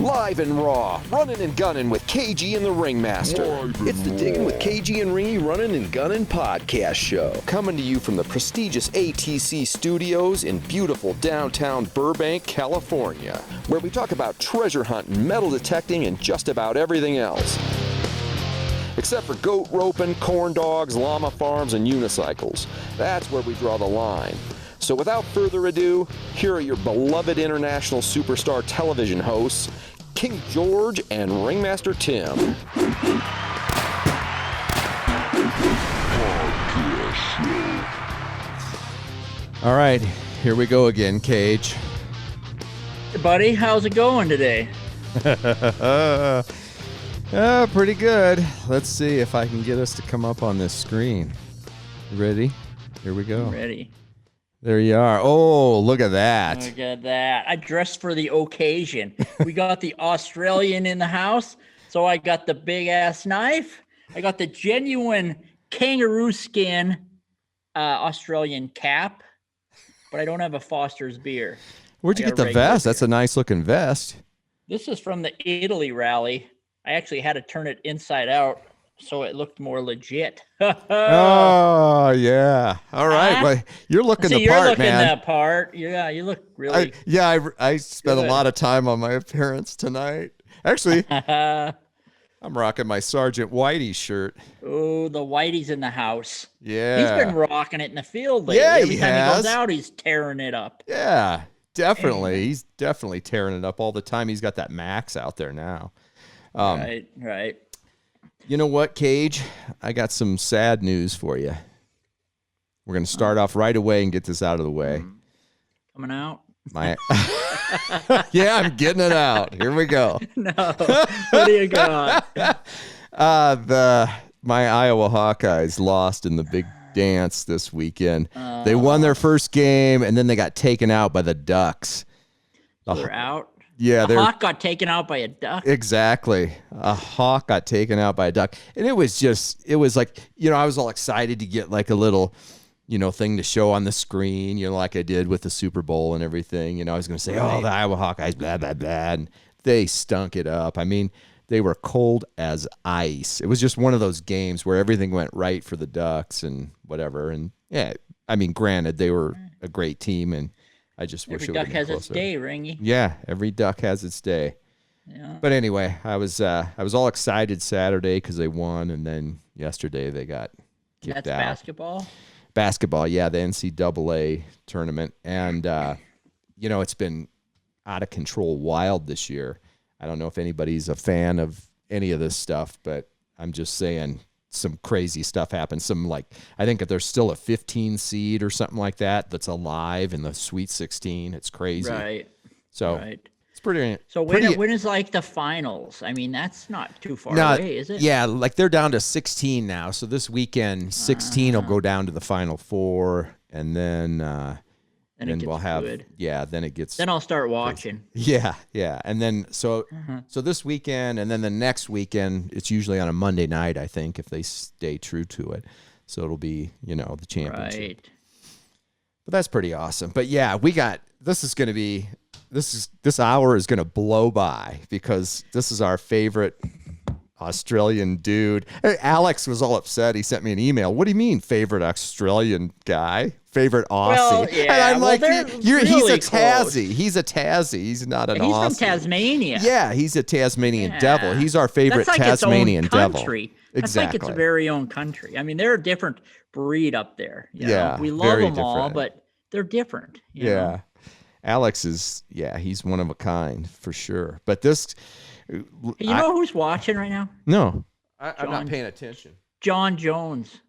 Live and raw, running and gunning with KG and the Ringmaster. It's the Diggin with KG and Ringy Runnin Gunnin Podcast Show. Coming to you from the prestigious ATC studios in beautiful downtown Burbank, California, where we talk about treasure hunting, metal detecting, and just about everything else. Except for goat roping, corn dogs, llama farms, and unicycles. That's where we draw the line. So without further ado, here are your beloved international superstar television hosts, King George and Ringmaster Tim. All right, here we go again, Cage. Hey, buddy, how's it going today? Pretty good. Let's see if I can get us to come up on this screen. You ready? Here we go. I'm ready. There you are. Oh, look at that. Look at that. I dressed for the occasion. We got the Australian in the house, so I got the big-ass knife. I got the genuine kangaroo skin Australian cap, but I don't have a Foster's beer. Where'd you get the vest? That's a nice-looking vest. This is from the Italy rally. I actually had to turn it inside out so it looked more legit. Oh, yeah. All right. Well, you're looking the part, you're looking man. the part. Yeah, you look really I spent a lot of time on my appearance tonight. Actually, I'm rocking my Sergeant Whitey shirt. Oh, the Whitey's in the house. Yeah. He's been rocking it in the field lately. Yeah, Every time he goes out, he's tearing it up. Yeah, definitely. He's definitely tearing it up all the time. He's got that Max out there now. Right. You know what, Cage? I got some sad news for you. We're going to start off right away and get this out of the way. Coming out? Yeah, I'm getting it out. Here we go. No. What do you got? My Iowa Hawkeyes lost in the big dance this weekend. They won their first game, and then they got taken out by the Ducks. They're out? Yeah, a hawk got taken out by a duck. Exactly. A hawk got taken out by a duck. And it was like, I was all excited to get like a little, thing to show on the screen, like I did with the Super Bowl and everything. I was going to say, the Iowa Hawkeyes, blah, blah, blah. And they stunk it up. I mean, they were cold as ice. It was just one of those games where everything went right for the Ducks and whatever. And yeah, I mean, granted, they were a great team, and I just wish it would have been closer. Every duck has its day, Ringy. Yeah, every duck has its day. Yeah. But anyway, I was all excited Saturday because they won, and then yesterday they got kicked out. That's basketball? Basketball, yeah, the NCAA tournament. And, it's been out of control wild this year. I don't know if anybody's a fan of any of this stuff, but I'm just saying some crazy stuff happens. I think if there's still a 15 seed or something like that that's alive in the Sweet 16, it's crazy. Right. So it's pretty. So when is like the finals? I mean, that's not too far away, is it? Yeah, like they're down to 16 now. So this weekend, 16 will go down to the Final Four, and then we'll have good. Yeah. Then it gets. Then I'll start watching. Yeah. And then so this weekend, and then the next weekend, it's usually on a Monday night, I think, if they stay true to it. So it'll be the championship. Right. But that's pretty awesome. But yeah, this hour is gonna blow by because this is our favorite Australian dude. Hey, Alex was all upset. He sent me an email. What do you mean, favorite Australian guy? Favorite Aussie? Well, yeah. And I'm like, he's a Tassie. Close. He's a Tassie. He's not an Aussie. He's from Tasmania. Yeah, he's a Tasmanian devil. He's our favorite That's like Tasmanian its own devil. Country. Exactly. That's like its very own country. I mean, they're a different breed up there. You know? We love very them all, different. but they're different. You Yeah. know? Alex is, he's one of a kind for sure. But this... You know who's watching right now? No. I'm not paying attention. John Jones.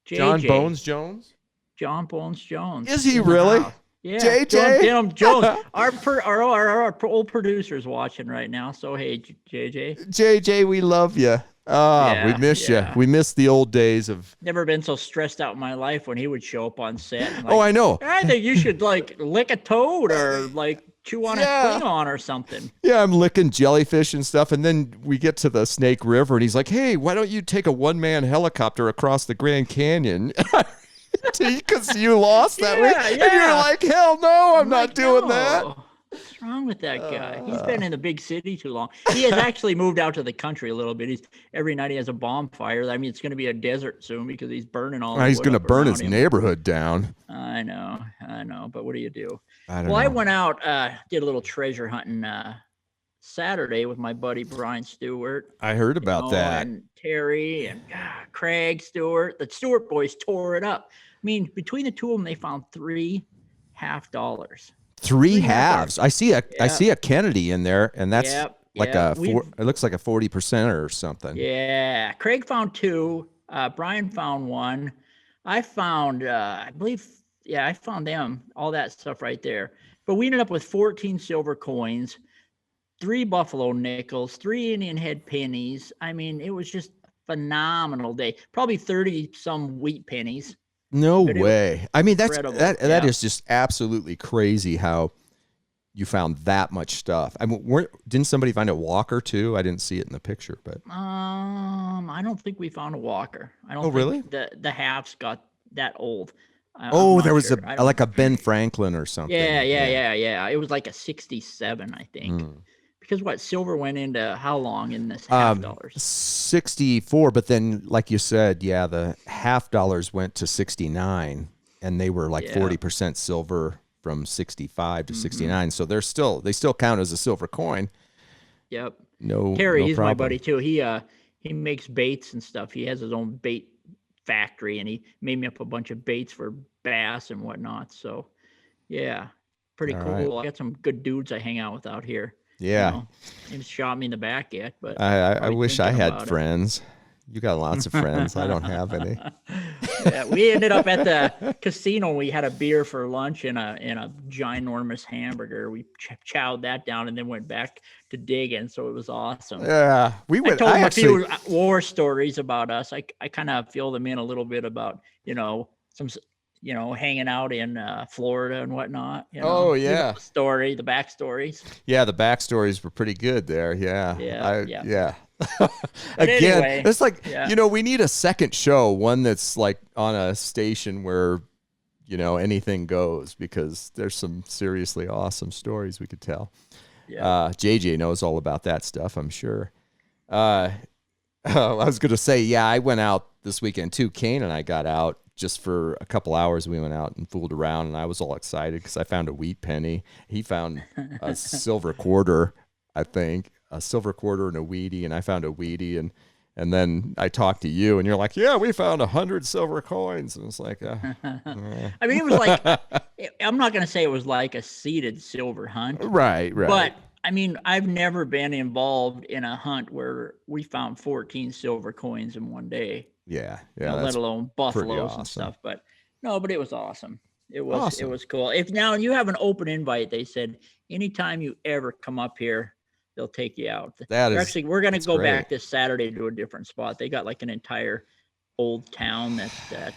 JJ. John Bones Jones? John Bones Jones. Is he really? Yeah. JJ? John Jones. Our old producer's watching right now. So, hey, JJ. JJ, we love you. We miss you. We miss the old days of... Never been so stressed out in my life when he would show up on set. And I know. I think you should, lick a toad or, chew on a Klingon or something. Yeah, I'm licking jellyfish and stuff, and then we get to the Snake River, and he's like, hey, why don't you take a one-man helicopter across the Grand Canyon? Because you lost that week? Yeah. And you're like, hell no, I'm not doing that. wrong with that guy? He's been in the big city too long. He has actually moved out to the country a little bit. Every night he has a bonfire. I mean, it's going to be a desert soon because he's burning all. He's going to burn his neighborhood down. I know. But what do you do? I don't know. I went out, did a little treasure hunting Saturday with my buddy Brian Stewart. I heard about that. And Terry and Craig Stewart. The Stewart boys tore it up. I mean, between the two of them, they found $3 half. 3 halves. I see a Kennedy in there, and that's it looks like a 40% or something. Yeah. Craig found 2. Brian found 1. I found, I found them, all that stuff right there. But we ended up with 14 silver coins, 3 buffalo nickels, 3 Indian head pennies. I mean, it was just a phenomenal day. Probably 30 some wheat pennies. No way. I mean, that is just absolutely crazy how you found that much stuff. I mean, didn't somebody find a walker too? I didn't see it in the picture, but I don't think we found a walker. I don't think really? The halves got that old. There was a Ben Franklin or something. Yeah. It was like a 67, I think. Because silver went into how long in this $half? 64, but then like you said, the $half went to 69, and they were like 40% silver from 65 to 69. So they still count as a silver coin. Yep. Terry, he's problem. my buddy too. He makes baits and stuff. He has his own bait factory, and he made me up a bunch of baits for bass and whatnot. So yeah, pretty cool. Right. I got some good dudes I hang out with out here. Yeah. He haven't shot me in the back yet, but I wish I had friends. You got lots of friends. I don't have any. Yeah, we ended up at the casino. We had a beer for lunch and a ginormous hamburger. We chowed that down and then went back to Diggin. So it was awesome. Yeah, I told them a few war stories about us. I kind of fill them in a little bit about some hanging out in Florida and whatnot. The backstories. Yeah, the backstories were pretty good there. Yeah. Yeah. Again, anyway, it's like, we need a second show, one that's like on a station where, anything goes, because there's some seriously awesome stories we could tell. Yeah. JJ knows all about that stuff, I'm sure. I was going to say, I went out this weekend too. Kane and I got out. Just for a couple hours, we went out and fooled around, and I was all excited because I found a wheat penny. He found a silver quarter, I think, a silver quarter and a wheatie, and I found a wheatie, and then I talked to you, and you're like, "Yeah, we found 100 silver coins," and it's like, I mean, it was like, I'm not going to say it was like a seeded silver hunt, right, but I mean, I've never been involved in a hunt where we found 14 silver coins in one day. Yeah, let alone buffaloes and stuff. But it was awesome. It was cool. If now you have an open invite, they said anytime you ever come up here, they'll take you out. We're going to go back this Saturday to a different spot. They got like an entire old town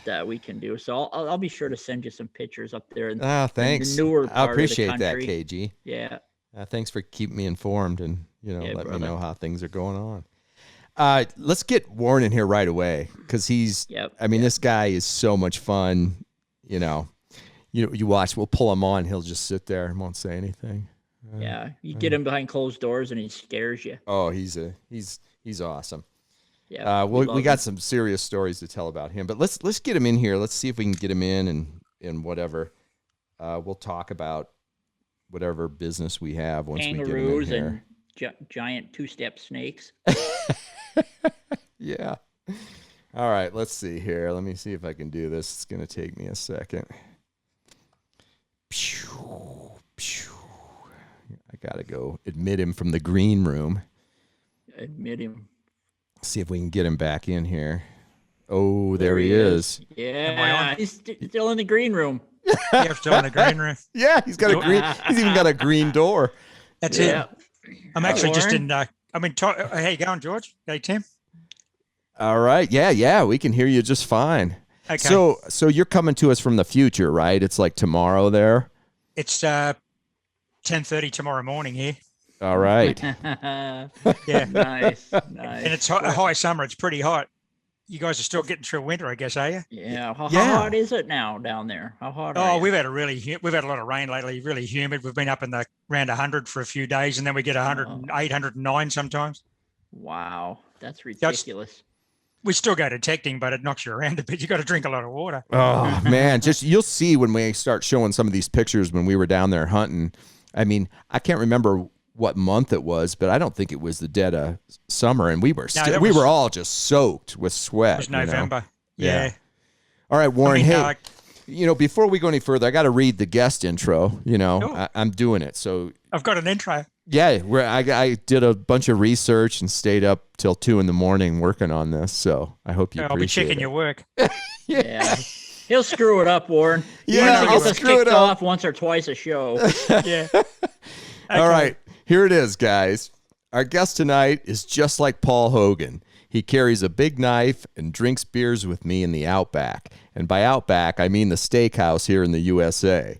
that we can do. So I'll be sure to send you some pictures up there. Thanks. The newer part I appreciate of the that, country. KG. Yeah. Thanks for keeping me informed and let me know how things are going on. Let's get Warren in here right away, because this guy is so much fun. You watch, we'll pull him on. He'll just sit there and won't say anything. You get him behind closed doors and he scares you. Oh, he's awesome. Yeah. We got some serious stories to tell about him, but let's get him in here. Let's see if we can get him in and whatever. We'll talk about whatever business we have once Kangaroos we get him in here. And giant 2-step snakes. Yeah. All right, let's see here. Let me see if I can do this. It's going to take me a second. I got to go admit him from the green room. Admit him. See if we can get him back in here. Oh, there he is. Yeah, he's still in the green room. You're still in the green room. Yeah, he's got a green. He's even got a green door. That's it. I'm actually just in. How you going, George? Hey, Tim. All right. Yeah. We can hear you just fine. Okay. So you're coming to us from the future, right? It's like tomorrow there. It's 10:30 tomorrow morning here. All right. Yeah. Nice. And it's high summer. It's pretty hot. you guys are still getting through winter, I guess, are you? Yeah. How Yeah. hot is it now down there? How hot? Oh, are you? we've had a lot of rain lately, really humid. We've been up in the around 100 for a few days, and then we get 108, 109 sometimes. Wow, that's ridiculous. We still go detecting, but it knocks you around a bit. You got to drink a lot of water. Oh man, just you'll see when we start showing some of these pictures when we were down there hunting. I mean, I can't remember what month it was, but I don't think it was the dead of summer, and we were we were all just soaked with sweat. It was November. Yeah. All right, Warren. I mean, hey, before we go any further, I got to read the guest intro. Sure. I'm doing it. So I've got an intro. yeah, I did a bunch of research and stayed up till 2 a.m. working on this. So I hope you I'll be appreciate checking it. your work. Yeah. He'll screw it up, Warren. Yeah, He I'll gets us screw it kicked up. off once or twice a show. Yeah. All right, here it is, guys. Our guest tonight is just like Paul Hogan. He carries a big knife and drinks beers with me in the Outback. And by Outback, I mean the steakhouse here in the USA.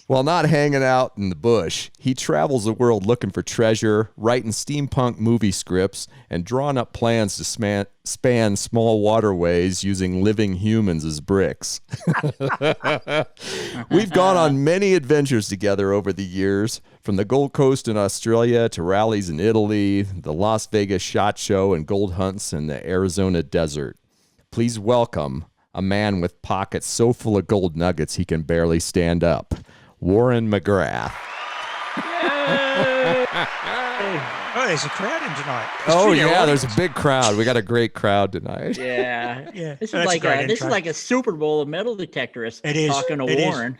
While not hanging out in the bush, he travels the world looking for treasure, writing steampunk movie scripts, and drawing up plans to span small waterways using living humans as bricks. We've gone on many adventures together over the years, from the Gold Coast in Australia to rallies in Italy, the Las Vegas SHOT Show, and gold hunts in the Arizona desert. Please welcome a man with pockets so full of gold nuggets he can barely stand up, Warren McGrath. Oh, there's a crowd in tonight. There's a big crowd. We got a great crowd tonight. Yeah. Yeah. This That's is a great this is intro. like a Super Bowl of metal detectorists It is. talking to It is. Warren.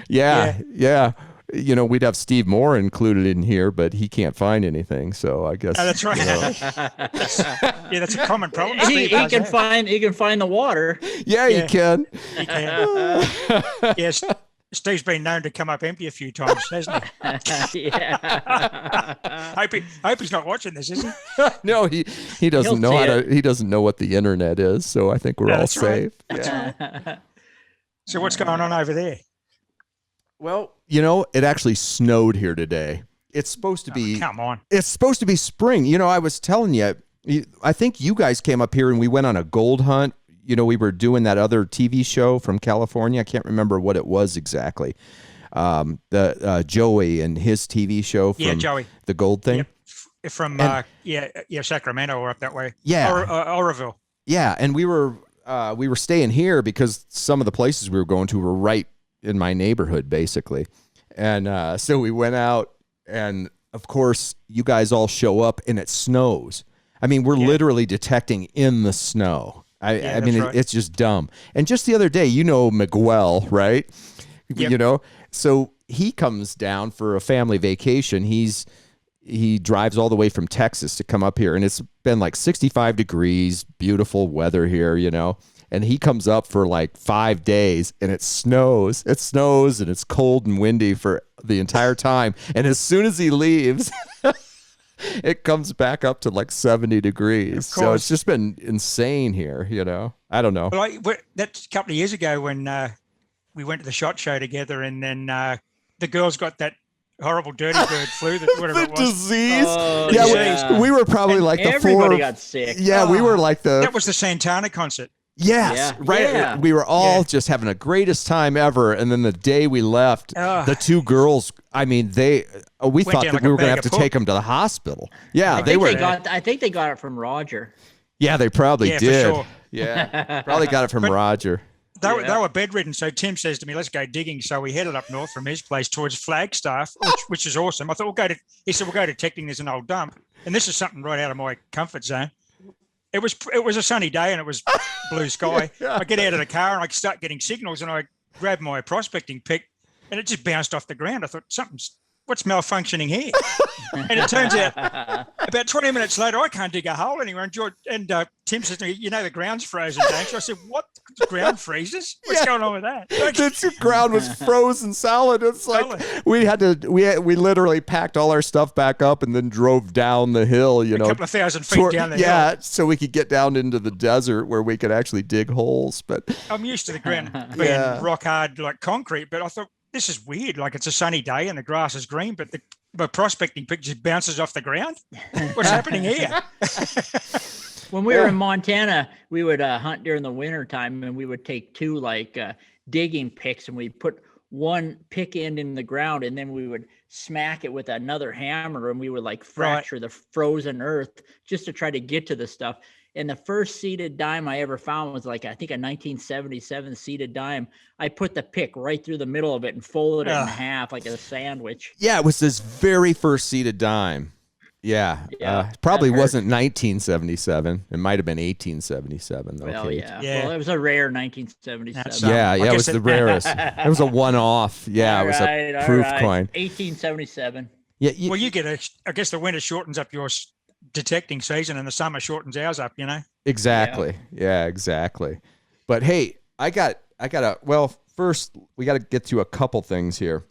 Yeah. We'd have Steve Moore included in here, but he can't find anything. So I guess. Oh, that's right. That's a common problem. He Steve does can have. find the water. Yeah, you can. He can. Yes. Steve's been known to come up empty a few times, hasn't he? Yeah. Hope he's not watching this, is he? No, he doesn't He'll know see how to. it. He doesn't know what the internet is. So I think we're all that's right. safe. Yeah. So what's going on over there? Well, it actually snowed here today. It's supposed to be. Come on. It's supposed to be spring. I was telling you. I think you guys came up here and we went on a gold hunt. We were doing that other TV show from California. I can't remember what it was exactly. The Joey and his TV show from Joey. the gold thing. Yep. From Sacramento or up that way. Yeah. Or Oroville. Yeah, and we were staying here because some of the places we were going to were right in my neighborhood, basically. And so we went out, and of course, you guys all show up, and it snows. I mean, we're literally detecting in the snow. I mean, right. it's just dumb. And just the other day, Miguel, right? Yep. So he comes down for a family vacation. He drives all the way from Texas to come up here, and it's been like 65 degrees, beautiful weather here, And he comes up for like 5 days, and it snows. It snows, and it's cold and windy for the entire time. And as soon as he leaves, it comes back up to like 70 degrees. So it's just been insane here, I don't know. Well, that's a couple of years ago when we went to the SHOT Show together, and then the girls got that horrible dirty bird flu, whatever it was. Disease. Oh, yeah, we were probably like the Everybody four. got sick. Yeah, we were like the. That was the Santana concert. Yes, Yeah. right. Yeah. We were all just having the greatest time ever, and then the day we left, the two girls. I mean, we thought down that like we a were going to bag have to of poop. take them to the hospital. Yeah, I they were. think they got it from Roger. Yeah, they probably Yeah, for did. sure. Yeah, probably got it from Roger. They were bedridden, so Tim says to me, "Let's go digging." So we headed up north from his place towards Flagstaff, which is awesome. I thought he said, "We'll go detecting. There's an old dump," and this is something right out of my comfort zone. It was a sunny day and it was blue sky. I get out of the car and I start getting signals, and I grab my prospecting pick, and it just bounced off the ground. I thought, what's malfunctioning here? And it turns out about 20 minutes later, I can't dig a hole anywhere. And Tim says to me, the ground's frozen, don't you? I said, what? The ground freezes? What's going on with that? The ground was frozen solid. It's like we literally packed all our stuff back up and then drove down the hill, A couple of thousand feet down the hill. Yeah, so we could get down into the desert where we could actually dig holes. But I'm used to the ground being rock hard like concrete, but I thought, this is weird. Like, it's a sunny day and the grass is green, but the prospecting pick just bounces off the ground. What's happening here? When we were in Montana, we would hunt during the winter time, and we would take two digging picks, and we'd put one pick end in the ground, and then we would smack it with another hammer, and we would fracture the frozen earth just to try to get to the stuff. And the first seeded dime I ever found was I think a 1977 seeded dime. I put the pick right through the middle of it and folded it in half like a sandwich. Yeah, it was this very first seeded dime. Yeah. Probably wasn't 1977. It might have been 1877. Though, well, Cage. Well, it was a rare 1977. It was the rarest. It was a one-off. Yeah, it was a proof coin. 1877. Yeah. Well, you get I guess the winter shortens up your detecting season, and the summer shortens ours up. Exactly. Yeah, exactly. But hey, first we got to get to a couple things here.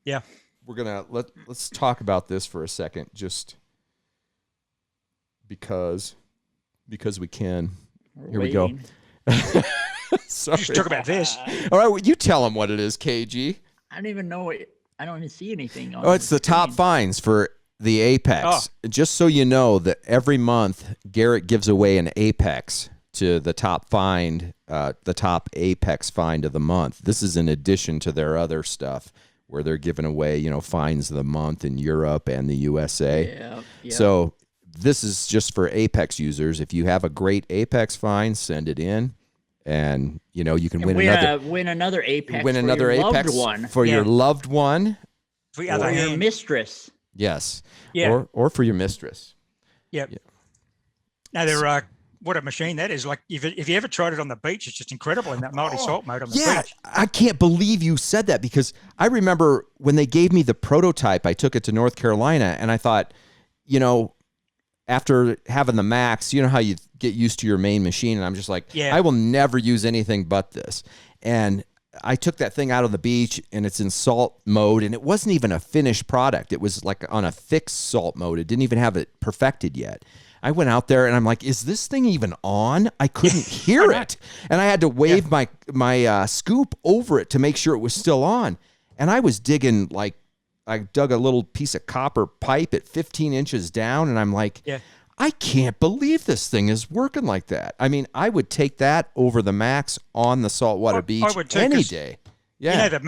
Yeah. We're gonna let's talk about this for a second, just because we can. Here we go. Sorry. Just talk about this. All right, well, you tell them what it is, KG. I don't even know it. I don't even see anything on it's the top finds for the Apex. Just so you know that every month Garrett gives away an Apex to the top find, the top Apex find of the month. This is in addition to their other stuff where they're giving away, finds of the month in Europe and the USA. Yeah. So this is just for Apex users. If you have a great Apex find, send it in, and you can win another Apex. Win another Apex for your loved one, for your mistress. Yes. Yeah. Or for your mistress. Yep. Yeah. Now they're what a machine that is. If you ever tried it on the beach, it's just incredible in that multi-salt mode on the beach. I can't believe you said that, because I remember when they gave me the prototype, I took it to North Carolina, and I thought, after having the Max, how you get used to your main machine, and I'm just like, I will never use anything but this. And I took that thing out on the beach, and it's in salt mode, and it wasn't even a finished product. It was on a fixed salt mode. It didn't even have it perfected yet. I went out there, and I'm like, is this thing even on? I couldn't hear it. And I had to wave my scoop over it to make sure it was still on. And I was digging, I dug a little piece of copper pipe at 15 inches down, and I'm like, I can't believe this thing is working like that. I mean, I would take that over the Max on the saltwater beach any day. Yeah. The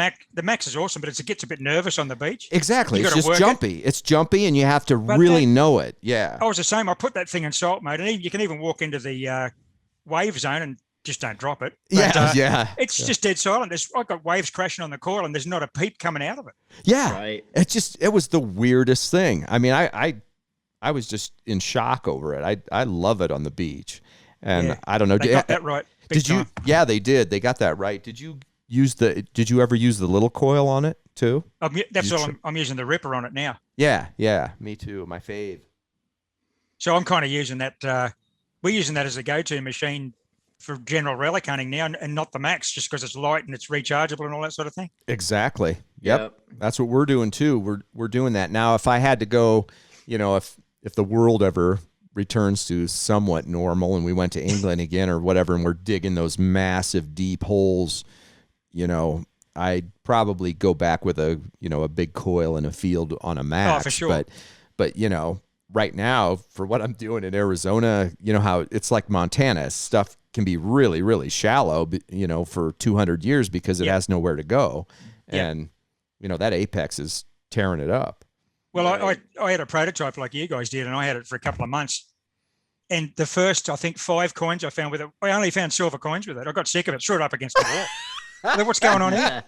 Max is awesome, but it gets a bit nervous on the beach. Exactly. It's just jumpy. It's jumpy, and you have to really know it. Yeah. I was the same. I put that thing in salt mode, and you can even walk into the wave zone and just don't drop it. But, It's just dead silent. I've got waves crashing on the coil, and there's not a peep coming out of it. Yeah. Right. It was the weirdest thing. I mean, I was just in shock over it. I love it on the beach, and I don't know. They got that right. Did you? Yeah, they did. They got that right. Did you ever use the little coil on it too? I'm using the Ripper on it now. Yeah, me too. My fave. So I'm kind of using that. We're using that as a go-to machine for general relic hunting now, and not the Max, just because it's light and it's rechargeable and all that sort of thing. Exactly. Yep. That's what we're doing too. We're doing that now. If I had to go, if the world ever returns to somewhat normal and we went to England again or whatever, and we're digging those massive deep holes, I'd probably go back with a big coil in a field on a Max. Oh, for sure. But right now, for what I'm doing in Arizona, how it's like Montana, stuff can be really, really shallow, for 200 years because it has nowhere to go. And, that Apex is tearing it up. Well, I had a prototype like you guys did, and I had it for a couple of months. And the first, I think, 5 coins I found with it, I only found silver coins with it. I got sick of it, threw it up against the wall. What's going on here?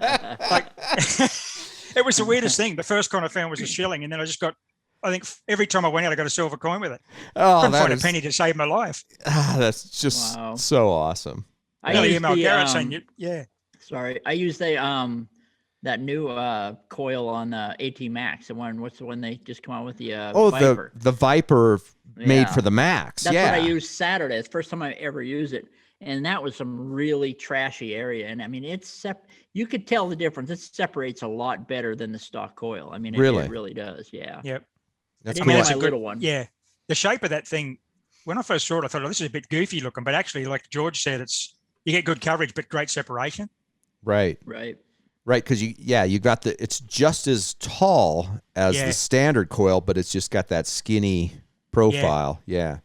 It was the weirdest thing. The first coin I found was a shilling, and then I just got, I think every time I went out, I got a silver coin with it. Oh, couldn't find a penny to save my life. That's just so awesome. I emailed Garrett saying, Sorry, I used that new coil on the AT Max. What's the one they just come out with, the Viper? the Viper made for the Max. That's what I used Saturday. It's the first time I ever used it. And that was some really trashy area. And I mean, you could tell the difference. It separates a lot better than the stock coil. I mean, it really does. Yeah. Yep. That's cool. My little one. Yeah. The shape of that thing, when I first saw it, I thought, this is a bit goofy looking, but actually, like George said, you get good coverage, but great separation. Right. Because you got it's just as tall as the standard coil, but it's just got that skinny profile. Yeah.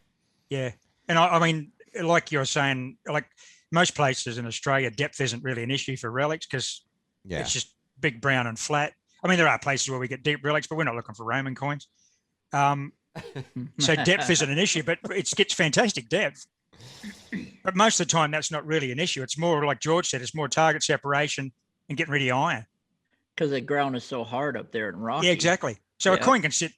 And I mean, like you're saying, like most places in Australia, depth isn't really an issue for relics because it's just big, brown and flat. I mean, there are places where we get deep relics, but we're not looking for Roman coins. So depth isn't an issue, but it gets fantastic depth. But most of the time, that's not really an issue. It's more like George said, it's more target separation and getting rid of iron. Because the ground is so hard up there in rocky. Yeah, exactly. So a coin can sit,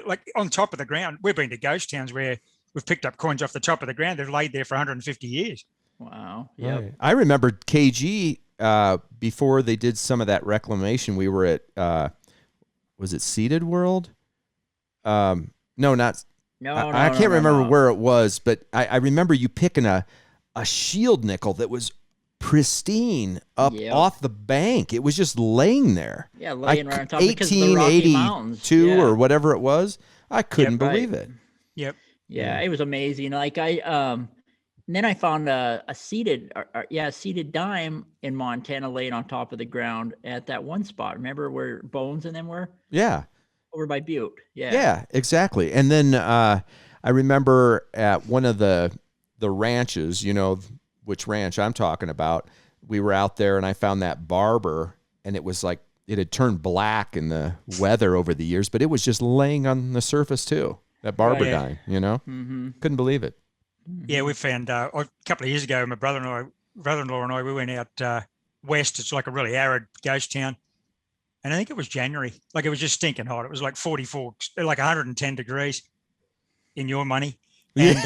like on top of the ground. We've been to ghost towns where we've picked up coins off the top of the ground. They've laid there for 150 years. Wow. Yeah. Right. I remember KG before they did some of that reclamation. We were at was it Seated World? No, not. No, I can't remember where it was, but I remember you picking a shield nickel that was pristine up off the bank. It was just laying there. Yeah, laying right on top because of the Rocky Mountains. 1882 or whatever it was. I couldn't believe it. Yep. Yeah, it was amazing. Like then I found a seated dime in Montana laying on top of the ground at that one spot. Remember where Bones and them were? Yeah. Over by Butte. Yeah. Yeah, exactly. And then I remember at one of the ranches, which ranch I'm talking about, we were out there and I found that barber, and it was like it had turned black in the weather over the years, but it was just laying on the surface too. That barber dime, Mm-hmm. Couldn't believe it. Yeah, we found a couple of years ago, my brother-in-law and I, we went out west. It's like a really arid ghost town. And I think it was January. Like it was just stinking hot. It was like 44, like 110 degrees in your money. And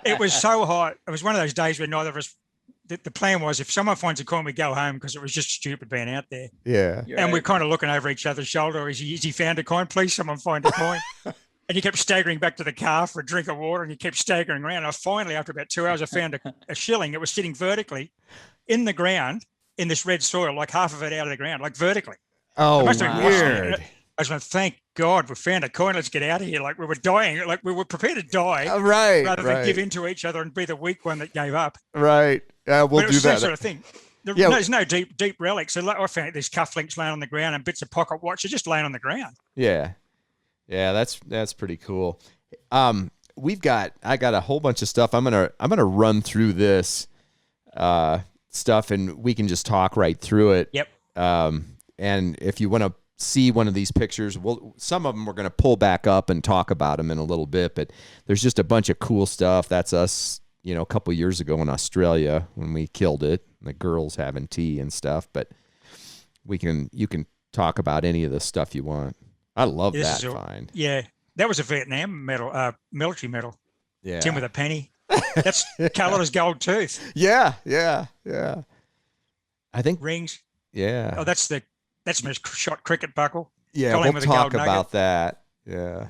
it was so hot. It was one of those days where neither of us, the plan was if someone finds a coin, we go home because it was just stupid being out there. Yeah. And we're kind of looking over each other's shoulder. Has he found a coin? Please, someone find a coin. And you kept staggering back to the car for a drink of water, and you kept staggering around. And finally, after about 2 hours, I found a shilling. It was sitting vertically in the ground in this red soil, like half of it out of the ground, like vertically. Oh, weird. I was like, thank God we found a coin. Let's get out of here. Like we were dying. Like we were prepared to die. Rather than give in to each other and be the weak one that gave up. Right. We'll do that. Sort of thing. There's no deep relics. So I found these cufflinks laying on the ground and bits of pocket watches just laying on the ground. Yeah. Yeah, that's pretty cool. I got a whole bunch of stuff. I'm gonna run through this stuff, and we can just talk right through it. Yep. And if you want to see one of these pictures, some of them we're gonna pull back up and talk about them in a little bit. But there's just a bunch of cool stuff. That's us, a couple of years ago in Australia when we killed it. The girls having tea and stuff. But you can talk about any of the stuff you want. I love that find. Yeah, that was a Vietnam medal, military medal. Yeah, Tim with a penny. That's coloured as gold tooth. Yeah. I think rings. Yeah. Oh, that's my shot cricket buckle. Yeah, Colleen we'll talk about that. Yeah.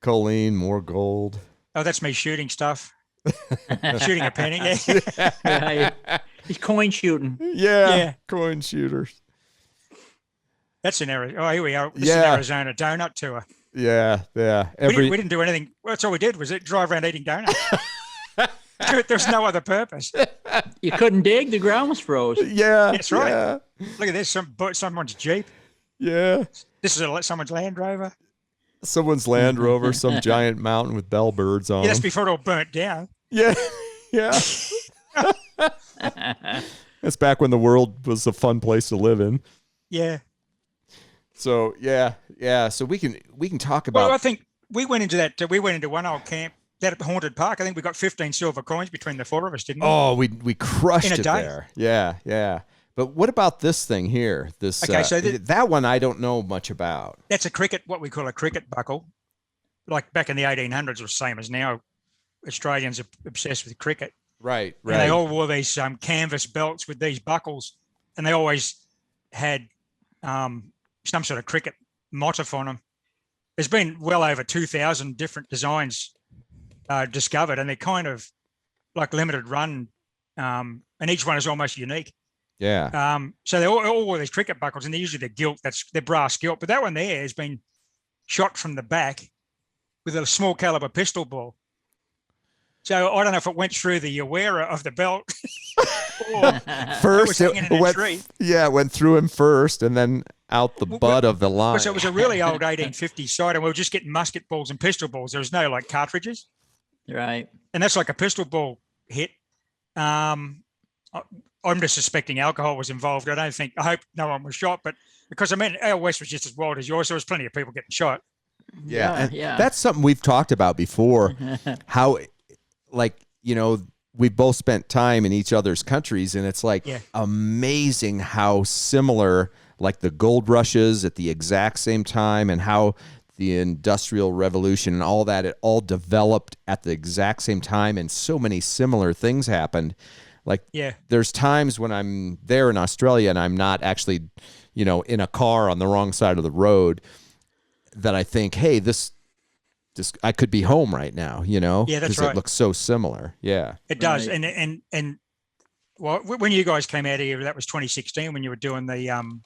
Colleen, more gold. Oh, that's me shooting stuff. Shooting a penny. Yeah. He's coin shooting. Yeah. Coin shooters. That's in Arizona. Oh, here we are. This is Arizona donut tour. Yeah. We didn't do anything. Well, that's all we did was drive around eating donuts. There's no other purpose. You couldn't dig. The ground was froze. Yeah. That's right. Yeah. Look at this. Someone's Jeep. Yeah. This is someone's Land Rover. Someone's Land Rover, some giant mountain with bellbirds on that's them. before it all burnt down. Yeah. That's back when the world was a fun place to live in. Yeah. So so we can talk about. Well, I think we went into one old camp, that haunted park. I think we got 15 silver coins between the four of us, didn't we? Oh, we crushed it day. there. Yeah. But what about this thing here? This so that one I don't know much about. That's what we call a cricket buckle. Like back in the 1800s, was the same as now. Australians are obsessed with cricket. Right. And they all wore these canvas belts with these buckles, and they always had some sort of cricket motif on them. There's been well over 2,000 different designs discovered, and they're kind of like limited run, and each one is almost unique. Yeah. So they all wore these cricket buckles, and they're usually the gilt. They're brass gilt, but that one there has been shot from the back with a small caliber pistol ball. So I don't know if it went through the wearer of the belt. First, it went through him first, and then out the butt of the line. So it was a really old 1850s sight, and we were just getting musket balls and pistol balls. There was no cartridges. Right. And that's like a pistol ball hit. I'm just suspecting alcohol was involved. I hope no one was shot, but because I mean, our West was just as wild as yours. So there was plenty of people getting shot. Yeah. And that's something we've talked about before, how, like, you know, we both spent time in each other's countries, and it's like amazing how similar, like the gold rushes at the exact same time, and how the Industrial Revolution and all that, it all developed at the exact same time, and so many similar things happened. Like, there's times when I'm there in Australia and I'm not actually, you know, in a car on the wrong side of the road, that I think, hey, this I could be home right now, you know? Yeah, that's right. Because it looks so similar. Yeah. It does. And well, when you guys came out here, that was 2016 when you were doing the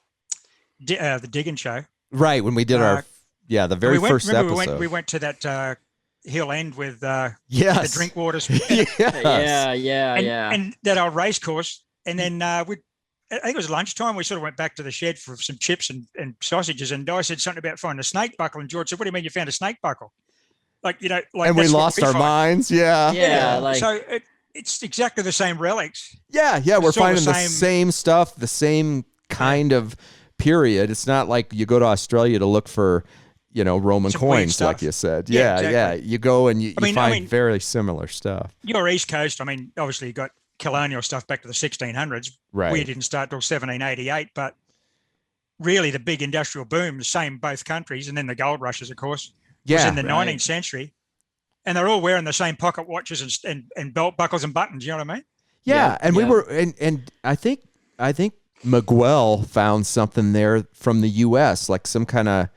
Diggin show. Right, when we did the very first episode. We went to that hill end with the drink waters. And that old race course. And then I think it was lunchtime. We sort of went back to the shed for some chips and sausages. And I said something about finding a snake buckle. And George said, "What do you mean you found a snake buckle?" Like, you know, like, and we lost our minds. Yeah. Like, so it's exactly the same relics. Yeah. We're finding the same stuff, the same kind of period. It's not like you go to Australia to look for, you know, Roman coins, like you said. Yeah. Exactly. You go and you find very similar stuff. Your East Coast, I mean, obviously you got colonial stuff back to the 1600s. Right. We didn't start till 1788, but really the big industrial boom, the same both countries, and then the gold rushes, of course, was in the 19th century. And they're all wearing the same pocket watches and belt buckles and buttons, you know what I mean? Yeah. And we were, and I think Miguel found something there from the U.S., like some kind of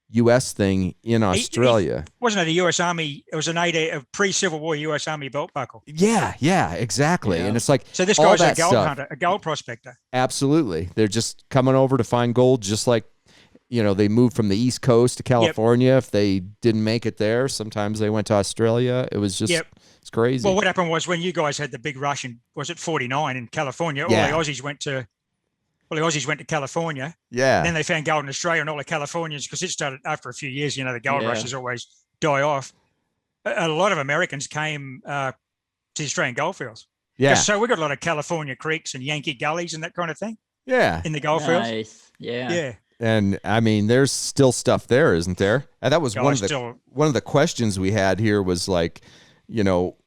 U.S. thing in Australia. Wasn't it a U.S. Army? It was a pre-Civil War U.S. Army belt buckle. Yeah, exactly. Yeah. And it's like, so this guy's a gold hunter, a gold prospector. Absolutely. They're just coming over to find gold, just like, you know, they moved from the East Coast to California. If they didn't make it there, sometimes they went to Australia. It was just, it's crazy. Well, what happened was when you guys had the big rush in, was it 49 in California? All the Aussies went to California. Yeah. And then they found gold in Australia, and all the Californians, because it started after a few years, you know, the gold rushes always die off. A lot of Americans came to the Australian goldfields. Yeah. So we got a lot of California creeks and Yankee gullies and that kind of thing. Yeah. In the goldfields. Nice. Yeah. Yeah. And I mean, there's still stuff there, isn't there? And that was one of the questions we had here was like, you know,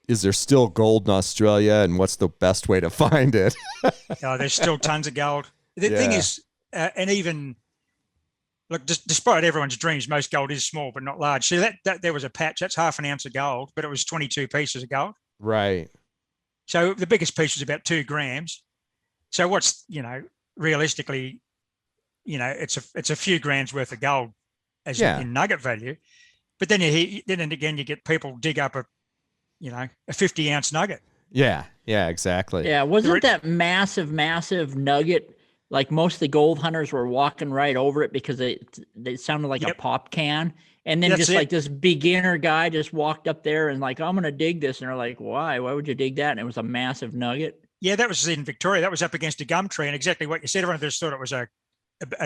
is there still gold in Australia, and what's the best way to find it? There's still tons of gold. The thing is, and even look, despite everyone's dreams, most gold is small but not large. See that there was a patch that's half an ounce of gold, but it was 22 pieces of gold. Right. So the biggest piece was about 2 grams. So what's, you know, realistically, you know, it's a few grams worth of gold as in nugget value. But then again you get people dig up a 50-ounce nugget. Yeah, exactly. Yeah, wasn't that massive nugget? Like most of the gold hunters were walking right over it because they sounded like a pop can. And then like this beginner guy just walked up there and like, I'm going to dig this. And they're like, why? Why would you dig that? And it was a massive nugget. Yeah, that was in Victoria. That was up against a gum tree. And exactly what you said, everyone just thought it was an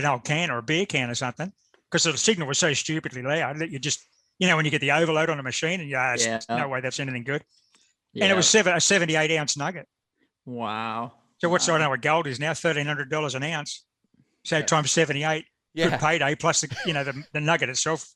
old can or a beer can or something, because the signal was so stupidly loud that you just, you know, when you get the overload on a machine and no way that's anything good. Yeah. And it was a 78-ounce nugget. Wow. So what's I know what gold is now? $1,300 an ounce. So times 78, good payday, plus the nugget itself.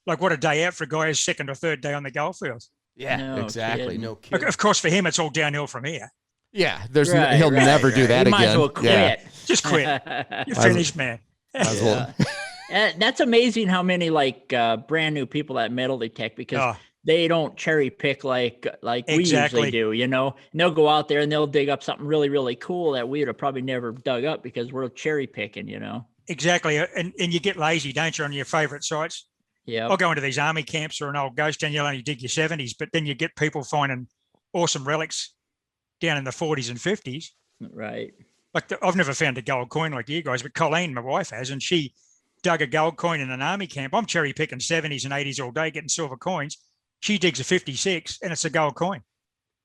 Like what a day out for a guy who's second or third day on the gold fields. Yeah, exactly. No kidding. Of course, for him, it's all downhill from here. Yeah, he'll never do that again. Might as well quit. Yeah. Just quit. You're finished, man. That's amazing how many brand new people that metal detect, because they don't cherry pick like we usually do, you know. And they'll go out there and they'll dig up something really, really cool that we would have probably never dug up because we're cherry picking, you know. Exactly. And you get lazy, don't you, on your favorite sites? Yeah. I'll go into these army camps or an old ghost town, you'll only dig your 70s, but then you get people finding awesome relics down in the 40s and 50s. Right. Like I've never found a gold coin like you guys, but Colleen, my wife, has, and she dug a gold coin in an army camp. I'm cherry picking 70s and 80s all day, getting silver coins. She digs a 56 and it's a gold coin.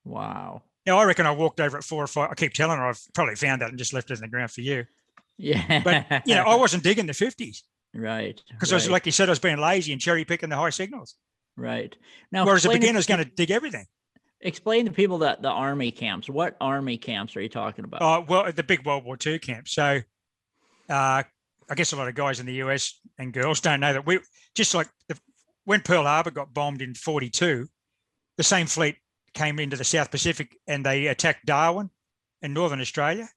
Wow. Now, I reckon I walked over at 4 or 5. I keep telling her I've probably found that and just left it in the ground for you. Yeah. But, I wasn't digging the 50s. Right. Because I was, like you said, I was being lazy and cherry picking the high signals. Right. Now, Whereas a explain beginner's going to dig everything. explain to people that the army camps. What army camps are you talking about? Well, the big World War II camp. So I guess a lot of guys in the US and girls don't know that when Pearl Harbor got bombed in 1942, the same fleet came into the South Pacific and they attacked Darwin in Northern Australia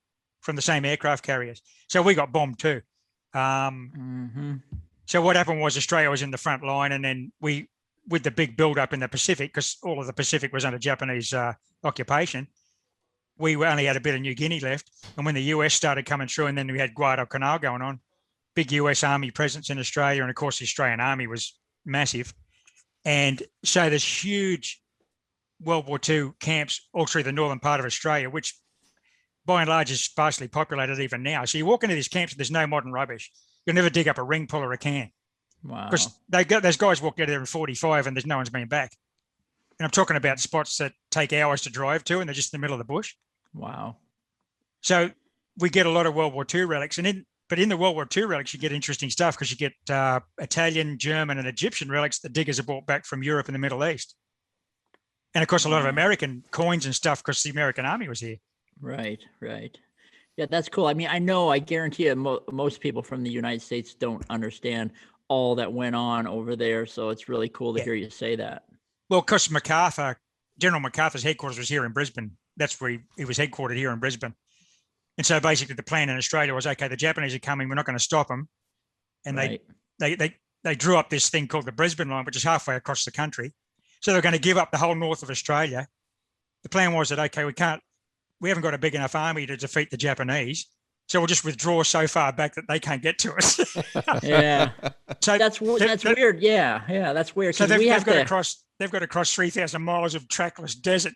from the same aircraft carriers. So we got bombed too. So what happened was Australia was in the front line, and then with the big build-up in the Pacific, because all of the Pacific was under Japanese occupation, we only had a bit of New Guinea left. And when the US started coming through, and then we had Guadalcanal going on, big US Army presence in Australia, and of course the Australian Army was massive. And so there's huge World War II camps all through the northern part of Australia, which by and large is sparsely populated even now. So you walk into these camps and there's no modern rubbish. You'll never dig up a ring pull or a can. Wow. Because those guys walked out of there in 45 and there's no one's been back. And I'm talking about spots that take hours to drive to, and they're just in the middle of the bush. Wow. So we get a lot of World War II relics. But in the World War II relics, you get interesting stuff because you get Italian, German, and Egyptian relics that diggers have brought back from Europe and the Middle East. And of course, a lot of American coins and stuff because the American Army was here. Right. Yeah, that's cool. I mean, I guarantee you most people from the United States don't understand all that went on over there. So it's really cool to hear you say that. Well, because General MacArthur's headquarters was here in Brisbane. That's where he was headquartered, here in Brisbane. And so basically the plan in Australia was, okay, the Japanese are coming. We're not going to stop them. And they drew up this thing called the Brisbane Line, which is halfway across the country. So they're going to give up the whole north of Australia. The plan was that, okay, we haven't got a big enough army to defeat the Japanese. So we'll just withdraw so far back that they can't get to us. Yeah. So that's weird. Yeah. That's weird. So they've got to cross 3,000 miles of trackless desert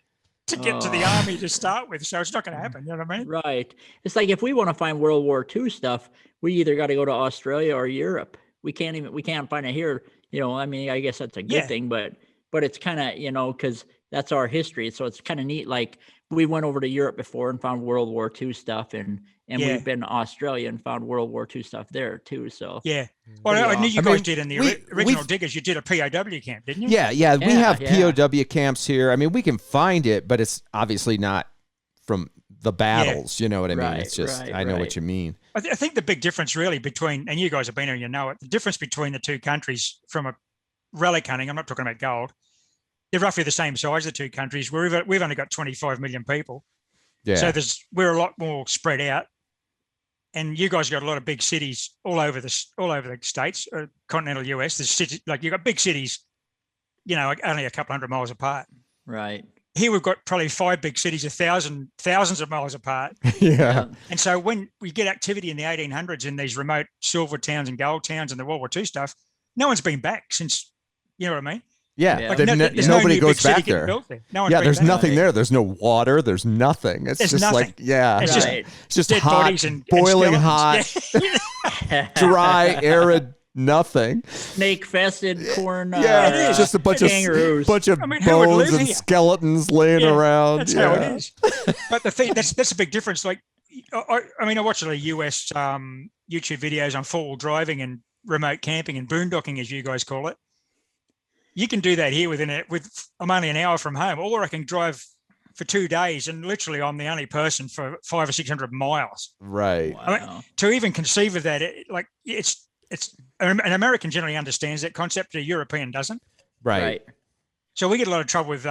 to get to the army to start with. So it's not going to happen. You know what I mean? Right. It's like if we want to find World War II stuff, we either got to go to Australia or Europe. We can't find it here. You know, I mean, I guess that's a good thing, but it's kind of, because that's our history. So it's kind of neat. Like we went over to Europe before and found World War II stuff, and we've been to Australia and found World War II stuff there too. So well, I knew you guys did in the original Diggers. You did a POW camp, didn't you? Yeah. We have POW camps here. I mean, we can find it, but it's obviously not from the battles. You know what I mean? It's just I know what you mean. I think the big difference really between, and you guys have been here, you know it, the difference between the two countries from a relic hunting, I'm not talking about gold, they're roughly the same size, the two countries. We've only got 25 million people. Yeah. So we're a lot more spread out. And you guys got a lot of big cities all over the states, continental US. There's cities, like you've got big cities, only a couple hundred miles apart. Right. Here we've got probably 5 big cities, thousands of miles apart. Yeah. And so when we get activity in the 1800s in these remote silver towns and gold towns and the World War II stuff, no one's been back since, you know what I mean? Yeah. Like nobody goes back there. No there's nothing there. There's no water. There's nothing. It's just nothing. like, it's just dead hot, bodies and boiling hot, dry, arid, nothing. Snake-fested corn. It's just a bunch kangaroos. of bones and skeletons laying around. That's how it is. But the thing, that's a big difference. Like, I watch a lot of US YouTube videos on four-wheel driving and remote camping and boondocking, as you guys call it. You can do that here I'm only an hour from home, or I can drive for 2 days, and literally I'm the only person for 500 or 600 miles. Right. Wow. I mean, to even conceive of that, it's an American generally understands that concept, a European doesn't. Right. So we get a lot of trouble with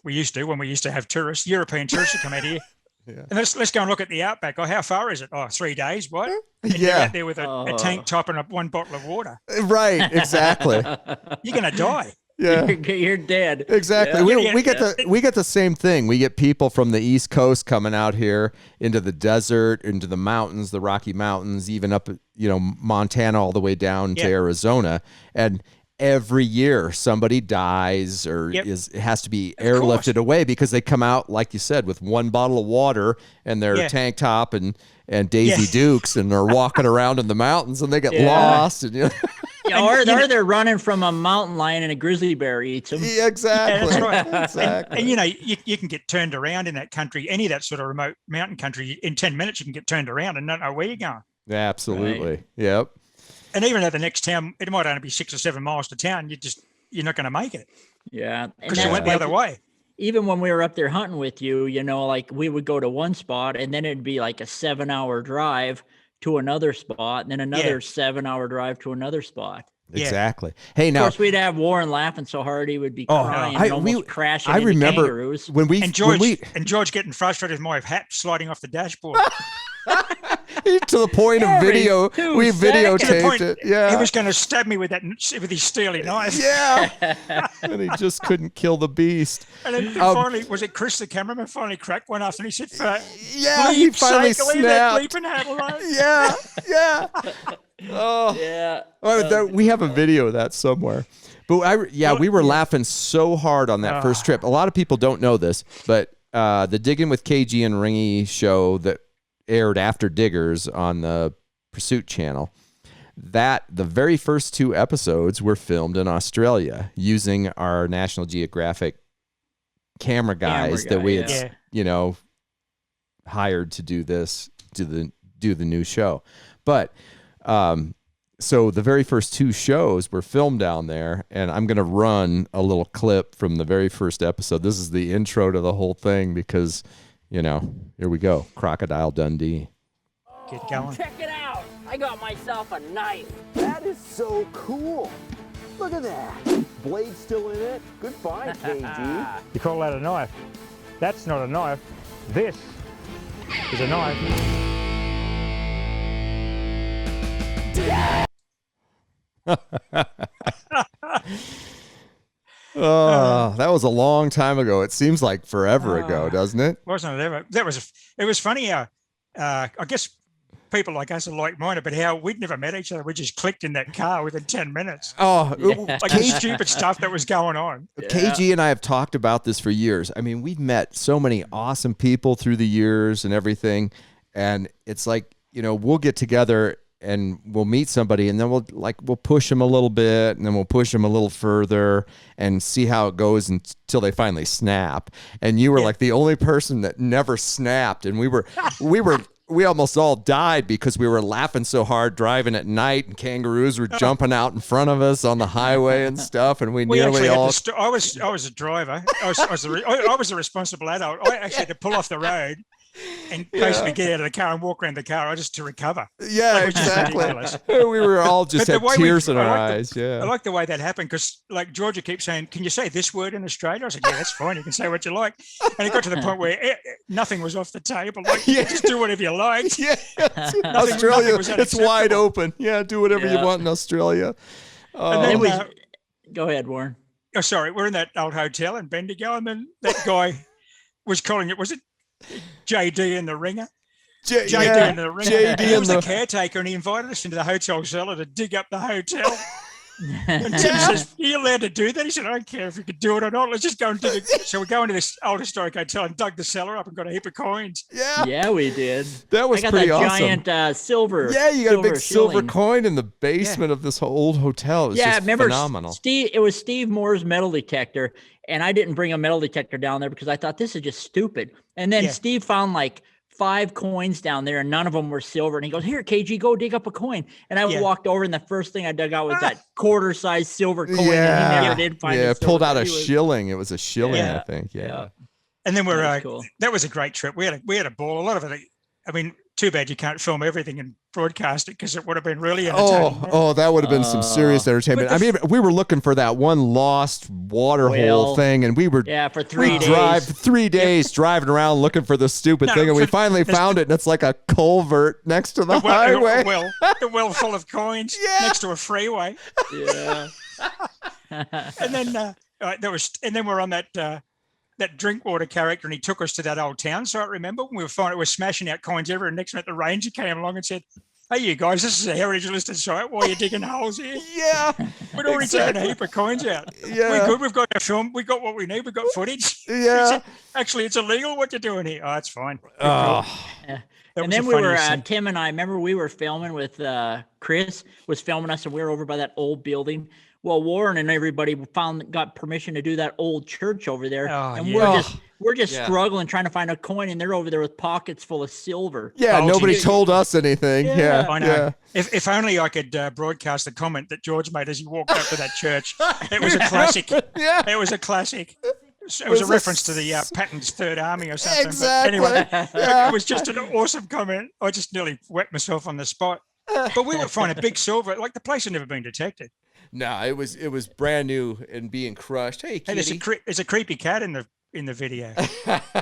we used to, when we used to have European tourists who come out here. Yeah. And let's go and look at the outback. Oh, how far is it? Oh, 3 days. What? And you're out there with a tank top and one bottle of water. Right. Exactly. You're gonna die. Yeah, you're dead. Exactly. We get the same thing. We get people from the East Coast coming out here into the desert, into the mountains, the Rocky Mountains, even up Montana all the way down to Arizona, and every year somebody dies or has to be airlifted away because they come out, like you said, with one bottle of water and their tank top and Daisy Dukes, and they're walking around in the mountains and they get lost. And or they're running from a mountain lion and a grizzly bear eats them. Yeah, exactly. Yeah, that's right. Exactly. And you can get turned around in that country, any of that sort of remote mountain country. In 10 minutes, you can get turned around and not know where you're going. Yeah, absolutely. Right. Yep. And even at the next town, it might only be 6 or 7 miles to town. you're not going to make it Yeah. because you went the other way. Even when we were up there hunting with you, like we would go to one spot and then it'd be like a 7-hour drive to another spot and then another 7-hour drive to another spot. Exactly. Hey, Of now, course, we'd have Warren laughing so hard he would be crying and almost crashing I into remember kangaroos. when we, And George getting frustrated with my hat sliding off the dashboard. to the point of video, we videotaped it. Yeah. He was going to stab me with his steely knife. Yeah. And he just couldn't kill the beast. And then finally, was it Chris the cameraman finally cracked one after and he said, yeah, he finally snapped. Yeah. Yeah. Oh. Yeah. Well, we have a video of that somewhere. But we were laughing so hard on that first trip. A lot of people don't know this, but the Diggin with KG and Ringy show that aired after Diggers on the Pursuit channel, that the very first 2 episodes were filmed in Australia using our National Geographic camera guys that we had, hired to do this, do the new show. But so the very first 2 shows were filmed down there, and I'm going to run a little clip from the very first episode. This is the intro to the whole thing because, here we go. Crocodile Dundee. Get going. Check it out. I got myself a knife. That is so cool. Look at that. Blade still in it. Good find, KG. You call that a knife? That's not a knife. This is a knife. Oh, that was a long time ago. It seems like forever ago, doesn't it? Wasn't it ever? It was funny how, I guess people like us are like-minded, but how we'd never met each other. We just clicked in that car within 10 minutes. Oh, like the stupid stuff that was going on. KG and I have talked about this for years. I mean, we've met so many awesome people through the years and everything. And it's like, we'll get together and we'll meet somebody and then we'll push them a little bit and then we'll push them a little further and see how it goes until they finally snap. And you were like the only person that never snapped. And we almost all died because we were laughing so hard driving at night and kangaroos were jumping out in front of us on the highway and stuff. And we nearly all. I was a driver. I was the responsible adult. I actually had to pull off the road and basically get out of the car and walk around the car just to recover. Yeah, exactly. We were all just had tears in our eyes. I like the way that happened because, like, Georgia keeps saying, "Can you say this word in Australia?" I was like, "Yeah, that's fine. You can say what you like." And it got to the point where nothing was off the table. Like, just do whatever you like. Yeah, Australia, it's wide open. Yeah, do whatever you want in Australia. And then go ahead, Warren. Oh, sorry. We're in that old hotel in Bendigo, and then that guy was calling it. Was it JD and the Ringer? JD and the Ringer. He was the caretaker, and he invited us into the hotel cellar to dig up the hotel. And Tim says, "Are you allowed to do that?" He said, "I don't care if you could do it or not. Let's just go and dig it." So we go into this old historic hotel and dug the cellar up and got a heap of coins. Yeah, we did. That was pretty awesome. Giant silver. Yeah, you got a big silver shilling coin in the basement of this old hotel. It was just phenomenal. It was Steve Moore's metal detector, and I didn't bring a metal detector down there because I thought this is just stupid. And then Steve found like 5 coins down there and none of them were silver. And he goes, "Here, KG, go dig up a coin." And I walked over and the first thing I dug out was that quarter-sized silver coin that he never did find. Yeah, pulled out a shilling. It was a shilling, I think. Yeah. And then that was a great trip. We had a ball. A lot of it, I mean, too bad you can't film everything and broadcast it because it would have been really entertaining. That would have been some serious entertainment. I mean, we were looking for that one lost water hole thing, and we were for 3 days. 3 days driving around looking for this stupid thing, and we finally found it, and it's like a culvert next to the highway. A well full of coins next to a freeway. Yeah. And then we're on that drink water character, and he took us to that old town. So I remember we were smashing out coins everywhere. And next minute, the ranger came along and said, "Hey, you guys, this is a heritage listed site. Why are you digging holes here?" Yeah, we'd already taken a heap of coins out. Yeah, we're good. We've got a film. We got what we need. We've got footage. Yeah. Said, "Actually, it's illegal. What you're doing here?" "Oh, it's fine." And then we were, Tim and I, remember we were filming with Chris was filming us, and we were over by that old building Well, Warren and everybody got permission to do that old church over there, Oh, and yeah. we're just Yeah. struggling trying to find a coin, and they're over there with pockets full of silver. Yeah, Oh, nobody geez. told us anything. Yeah, I know. yeah. If only I could broadcast the comment that George made as he walked up to that church. It was a classic. Yeah. It was a classic. It was a reference to the Patton's Third Army or something. Exactly. But anyway, Yeah. it was just an awesome comment. I just nearly wet myself on the spot. But we were finding big silver. Like the place had never been detected. No, it was brand new and being crushed. Hey, Hey, kitty. there's a creepy cat in the video.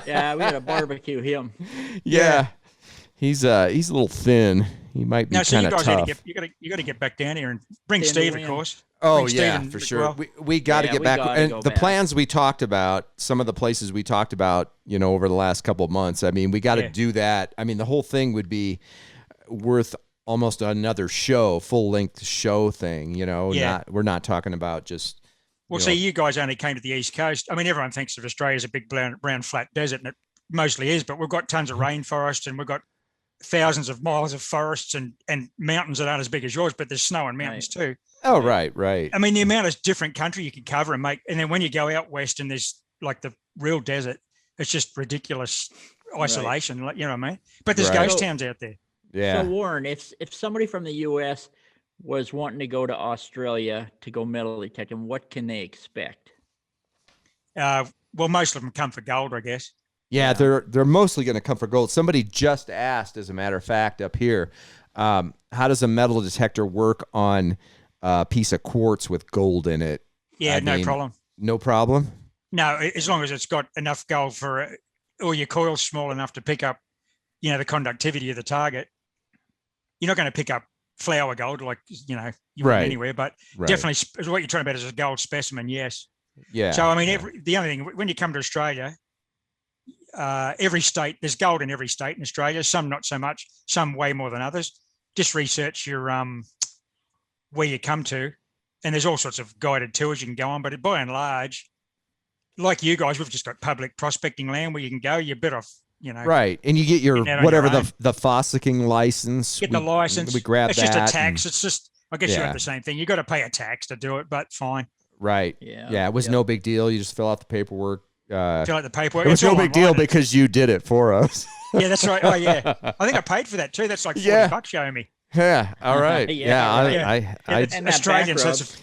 Yeah, we had to barbecue him. Yeah. He's a little thin. He might be No, so you kind of guys tough. you got to get back down here and bring Stand Steve, in. of course. Oh Bring Steve yeah, and for Rick sure. Well. We got to Yeah, get we back, gotta and go the back. plans we talked about, some of the places we talked about, over the last couple of months. I mean, we got to Yeah. do that. I mean, the whole thing would be worth almost another show, full length show thing. Yeah. We're not talking about just. Well, you see, know- you guys only came to the East Coast. I mean, everyone thinks of Australia as a big brown flat desert, and it mostly is, but we've got tons of rainforest and we've got thousands of miles of forests and mountains that aren't as big as yours, but there's snow and mountains too. Oh, right. I mean, the amount of different country you can cover and then when you go out west and there's like the real desert, it's just ridiculous isolation. Like, you know what I mean? But there's Right. ghost towns out there. Yeah. So Warren, if somebody from the U.S. was wanting to go to Australia to go metal detecting, what can they expect? Well, most of them come for gold, I guess. Yeah, they're mostly going to come for gold. Somebody just asked, as a matter of fact, up here, how does a metal detector work on a piece of quartz with gold in it? Yeah, I no mean, problem. No problem? No, as long as it's got enough gold or your coil's small enough to pick up, the conductivity of the target. You're not going to pick up flour gold like, you Right. wouldn't anywhere, but Right. definitely what you're talking about is a gold specimen, yes. Yeah. So, I mean, the only thing, when you come to Australia, every state, there's gold in every state in Australia, some not so much, some way more than others. Just research your where you come to, and there's all sorts of guided tours you can go on, but by and large, like you guys, we've just got public prospecting land where you can go. You're better off, Right. And you get your Getting out on whatever your own. the fossicking license. get the license. We grab it's that. just a and- tax. It's just, I guess you Yeah. have the same thing. You got to pay a tax to do it, but fine. Right. Yeah. Yeah. It was no big deal. You just fill out the paperwork. Fill out the paperwork. It was It's all no big deal online. because you did it for us. Yeah, that's right. Oh, yeah. I think I paid for that too. That's like 40 Yeah. bucks showing me. Yeah. All right. Yeah, Yeah. right. Yeah. I It's And that Australian, so back it's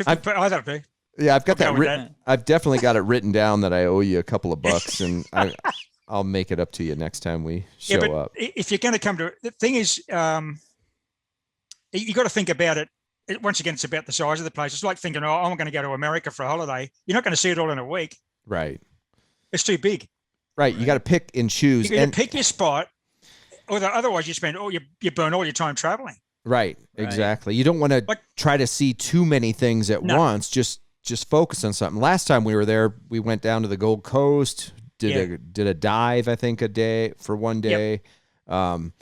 rub. 50. I thought it'd be. yeah. I've got I'll that. go with that. I've definitely got it written down that I owe you a couple of bucks, and I'll make it up to you next time we show Yeah, but up. if you're going to come to the thing is, you got to think about it. Once again, it's about the size of the place. It's like thinking, oh, I'm going to go to America for a holiday. You're not going to see it all in a week. Right. It's too big. Right. You got to pick and choose. You're going And to pick your spot, or otherwise you spend you burn all your time traveling. right. Exactly. You don't want to Like- try to see too many things at No. once. Just focus on something. Last time we were there, we went down to the Gold Coast. Did a dive, I think, for one day. And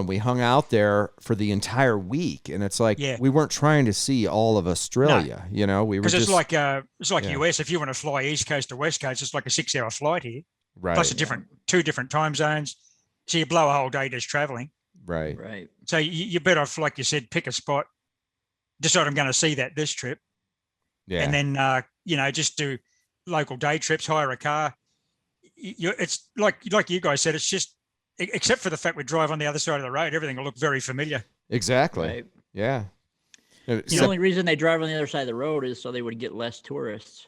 we hung out there for the entire week, and it's like Yeah. we weren't trying to see all of Australia. We were Because just it's like yeah. US. If you want to fly East Coast to West Coast, it's like a 6-hour flight here, right, plus two different time zones. So you blow a whole day just traveling. right, Right. So you're better off, like you said, pick a spot. Decide I'm going to see that this trip, yeah, and then just do local day trips, hire a car. It's like you guys said. It's just, except for the fact we drive on the other side of the road, everything will look very familiar. exactly, Right. yeah. The only reason they drive on the other side of the road is so they would get less tourists.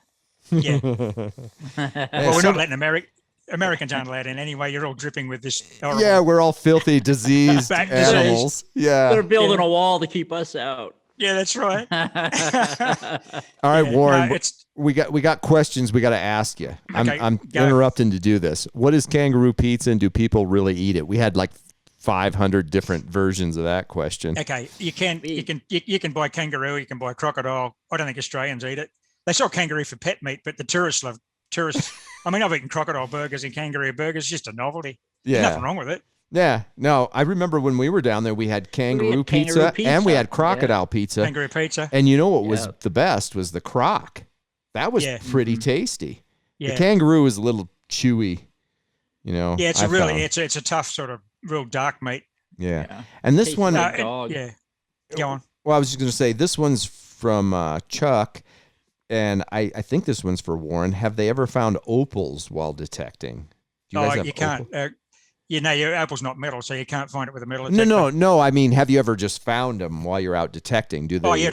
Yeah. Well, we're not letting Americans aren't allowed in anyway. You're all dripping with this. horrible- Yeah, we're all filthy, diseased Back disease. animals. Yeah. They're building a wall to keep us out. Yeah, that's right. All right, Yeah, Warren. no, it's we got questions we got to ask you. Okay, I'm go. interrupting to do this. What is kangaroo pizza, and do people really eat it? We had like 500 different versions of that question. okay. You can buy kangaroo. You can buy crocodile. I don't think Australians eat it. They sell kangaroo for pet meat, but the tourists love tourists. I mean, I've eaten crocodile burgers and kangaroo burgers. It's just a novelty. There's nothing wrong with it. Yeah. No, I remember when we were down there, we had kangaroo, kangaroo pizza, and we pizza. had crocodile pizza. Kangaroo pizza. And you know what was Yeah. the best was the croc. That was Yeah. pretty tasty. Yeah. The kangaroo is a little chewy, Yeah, it's I a really found. it's a tough sort of real dark meat. Yeah. Yeah. And this Tastes one, like- Dog. Yeah. Go on. well, I was just going to say, this one's from Chuck, and I think this one's for Warren. Have they ever found opals while detecting? Do you guys have you can't. Your opal's not metal, so you can't find it with a metal detector. No. I mean, have you ever just found them while you're out detecting? Do they? Oh yeah,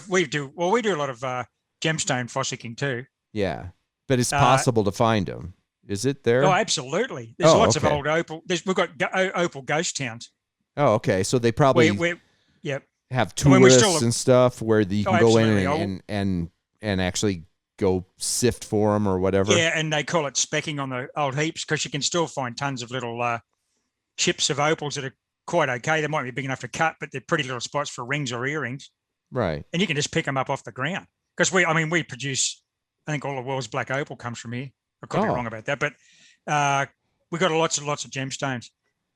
we do. Well, we do a lot of gemstone fossicking too. Yeah, but it's possible to find them. Is it there? Oh, absolutely. There's lots of old opal. We've got opal ghost towns. Oh, okay. So they probably have tourists and stuff where you can go in and actually go sift for them or whatever. Yeah, and they call it specking on the old heaps because you can still find tons of little chips of opals that are quite okay. They might be big enough to cut, but they're pretty little spots for rings or earrings. Right. And you can just pick them up off the ground because we produce. I think all the world's black opal comes from here. I could be wrong about that, but we've got lots and lots of gemstones,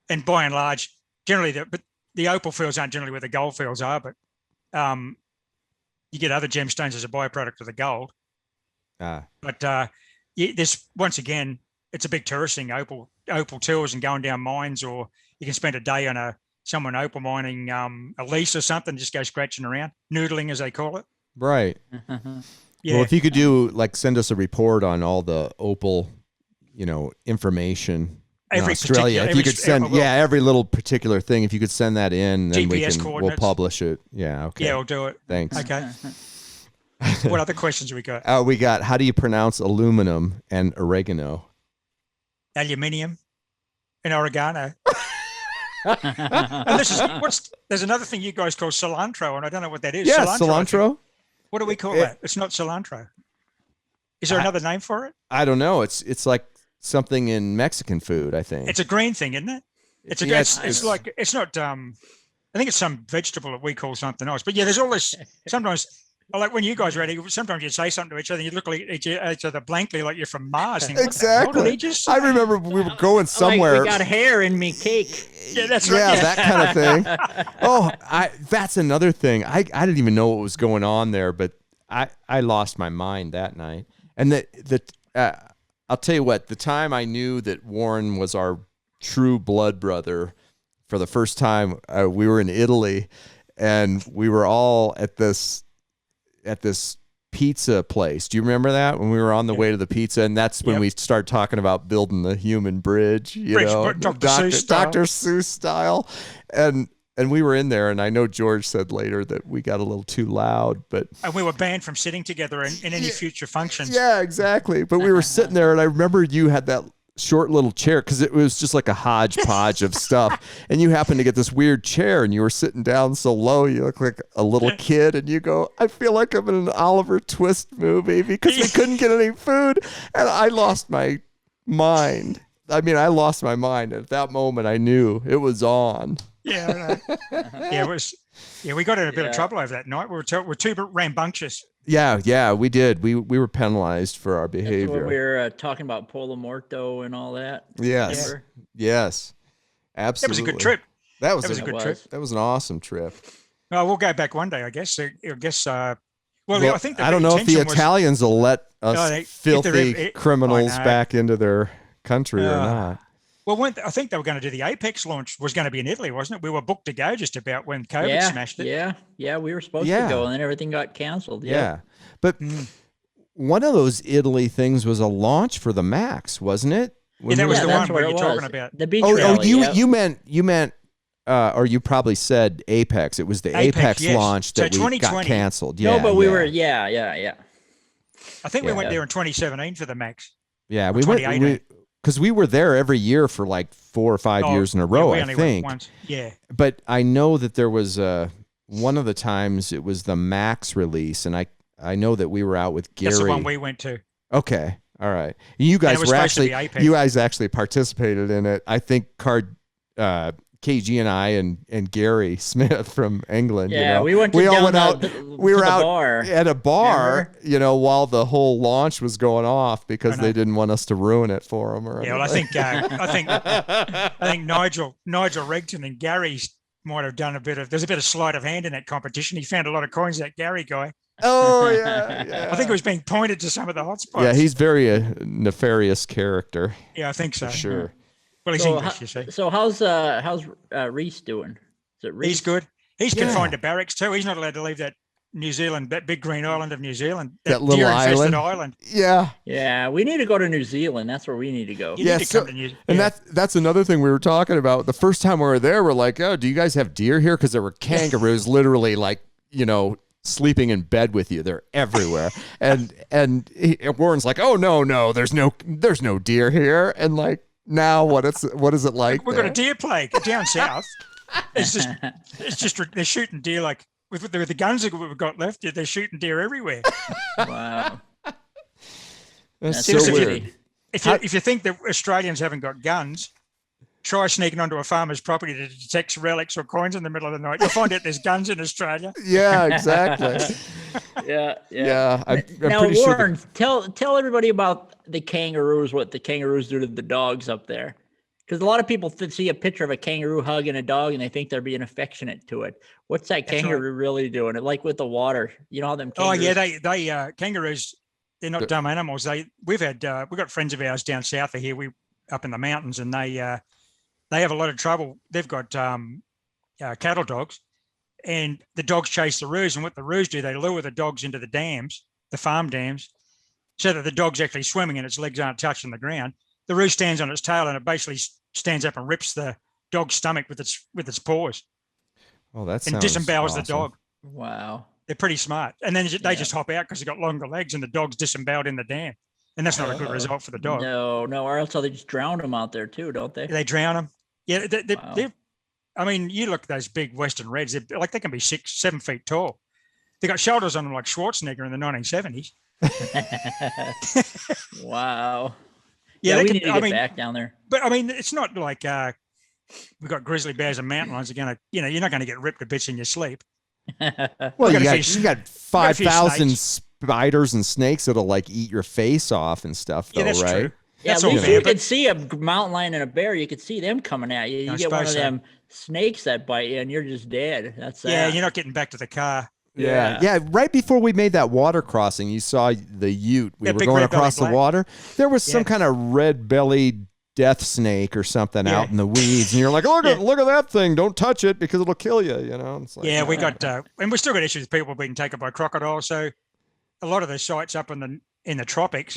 and by and large, generally, the opal fields aren't generally where the gold fields are, but you get other gemstones as a byproduct of the gold. But this once again, it's a big tourist thing. Opal tours and going down mines, or you can spend a day on someone opal mining a lease or something, just go scratching around, noodling as they call it. Right. Yeah. Well, if you could send us a report on all the opal, information in Australia. If you could send, every little particular thing. If you could send that in, then we'll publish it. Yeah. Okay. Yeah, we'll do it. Thanks. Okay. What other questions we got? We got, how do you pronounce aluminum and oregano? Aluminium and oregano. And there's another thing you guys call cilantro, and I don't know what that is. Yeah, cilantro. What do we call that? It's not cilantro. Is there another name for it? I don't know. It's like something in Mexican food, I think. It's a green thing, isn't it? It's not. I think it's some vegetable that we call something else. But yeah, there's all this. Sometimes, like when you guys are ready, sometimes you say something to each other, and you look at each other blankly, like you're from Mars. Think, exactly. I remember we were going somewhere. Like we got hair in me cake. Yeah, that's right. Yeah, that kind of thing. That's another thing. I didn't even know what was going on there, but I lost my mind that night. And I'll tell you what, the time I knew that Warren was our true blood brother for the first time, we were in Italy, and we were all at this pizza place. Do you remember that when we were on the way to the pizza? And that's when we started talking about building the human bridge, Dr. Seuss style. And we were in there, and I know George said later that we got a little too loud, and we were banned from sitting together in any future functions. Yeah, exactly. But we were sitting there, and I remember you had that short little chair because it was just like a hodgepodge of stuff, and you happened to get this weird chair, and you were sitting down so low, you look like a little kid, and you go, I feel like I'm in an Oliver Twist movie because we couldn't get any food, and I lost my mind. I lost my mind. At that moment, I knew it was on. Yeah, it was. Yeah, we got in a bit of trouble over that night. We're too rambunctious. Yeah, we did. We were penalized for our behavior. That's when we were talking about Polo Morto and all that. Yes, yes, absolutely. That was a good trip. That was a good trip. That was an awesome trip. Oh, we'll go back one day, I guess. I think I don't know if the Italians will let us filthy criminals back into their country or not. Well, I think they were going to do the Apex launch was going to be in Italy, wasn't it? We were booked to go just about when COVID smashed it. Yeah, we were supposed to go, and then everything got canceled. Yeah. But one of those Italy things was a launch for the Max, wasn't it? That was the one where you're talking about. The beach rally, you meant, or you probably said Apex. It was the Apex launch that we got canceled. Yeah, no, but we were, yeah. I think we went there in 2017 for the Max. Yeah, we went. Because we were there every year for like 4 or 5 years in a row, I think. Once. Yeah. But I know that there was one of the times it was the Max release, and I know that we were out with Gary. That's the one we went to. Okay, all right. You guys actually participated in it. I think KG and I and Gary Smith from England. Yeah, we went out at a bar, while the whole launch was going off because they didn't want us to ruin it for them. Yeah, well, I think Nigel Regton and Gary might have done there's a bit of sleight of hand in that competition. He found a lot of coins, that Gary guy. Oh yeah. I think it was being pointed to some of the hotspots. Yeah, he's very a nefarious character. Yeah, I think so. For sure. Well, he's English, you see. So how's Reese doing? Is it Reese? He's good. He's confined to barracks too. He's not allowed to leave that New Zealand, that big green island of New Zealand, That little deer-infested island. Yeah. Yeah, we need to go to New Zealand. That's where we need to go. You Yeah, need to so- come to New Zealand. And that's another thing we were talking about. The first time we were there, we're like, oh, do you guys have deer here? Because there were kangaroos literally like, sleeping in bed with you. They're everywhere. and Warren's like, oh, no, there's no deer here. And like, now what is it like? We've got a deer plague down south. It's just they're shooting deer like with the guns that we've got left. They're shooting deer everywhere. Wow. That's That's so crazy. weird. If you think that Australians haven't got guns, try sneaking onto a farmer's property to detect relics or coins in the middle of the night. You'll find out there's guns in Australia. Yeah, exactly. Yeah. I'm Now, pretty sure. Warren, tell everybody about the kangaroos, what the kangaroos do to the dogs up there. Because a lot of people see a picture of a kangaroo hugging a dog and they think they're being affectionate to it. What's that That's kangaroo really doing? It like with the water. You know how them Oh kangaroos... yeah, they kangaroos. They're not dumb animals. We've got friends of ours down south of here. We up in the mountains, and they have a lot of trouble. They've got cattle dogs, and the dogs chase the roos. And what the roos do, they lure the dogs into the dams, the farm dams, so that the dog's actually swimming and its legs aren't touching the ground. The roo stands on its tail, and it basically stands up and rips the dog's stomach with its paws Oh, that and sounds disembowels awesome. the dog. Wow. They're pretty smart. And then they just hop out because they've got longer legs and the dog's disemboweled in the dam. And that's not a good result for the dog. No, or else they just drown them out there too, don't they? They drown them. Yeah, Wow. they're, I mean, you look at those big Western Reds, they can be 6-7 feet tall. They got shoulders on them like Schwarzenegger in the 1970s. Wow. Yeah, we they need to can, get I mean, back down there. but I mean, it's not like we've got grizzly bears and mountain lions are going to, you're not going to get ripped to bits in your sleep. Well, got a you few- got got a few 5,000 snakes. spiders and snakes that'll like eat your face off and stuff, though, Yeah, that's right? true. Yeah, That's at all least fair, you but- could see a mountain lion and a bear. You could see them coming at you. You I get one of suppose so. them snakes that bite you, and you're just dead. That's Yeah, that. you're not getting back to the car. Yeah. Right before we made that water crossing, you saw the Ute. We Yeah, were big going red belly across the black. water. There was some Yeah. kind of red-bellied death snake or something Yeah. out in the weeds, and you're like, look at that thing! Don't touch it because it'll kill you. It's like, Yeah, we got, and we still got issues with people being taken by crocodiles. So a lot of the sites up in the tropics,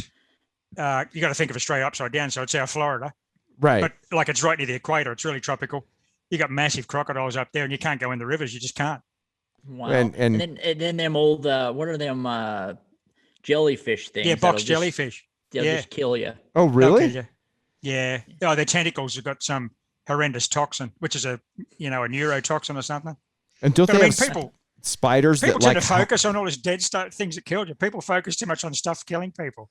you got to think of Australia upside down. So it's our Florida, right. but like it's right near the equator. It's really tropical. You got massive crocodiles up there, and you can't go in the rivers. You just can't. Wow. And- And then them old what are them jellyfish things? Yeah, box that'll just- jellyfish. They'll Yeah. just kill you. Oh, They'll really? kill you. Yeah. Oh, their tentacles have got some horrendous toxin, which is a neurotoxin or something. And don't But they I mean, have people spiders tend that to like? focus on all this dead stuff, things that killed you. People focus too much on stuff killing people.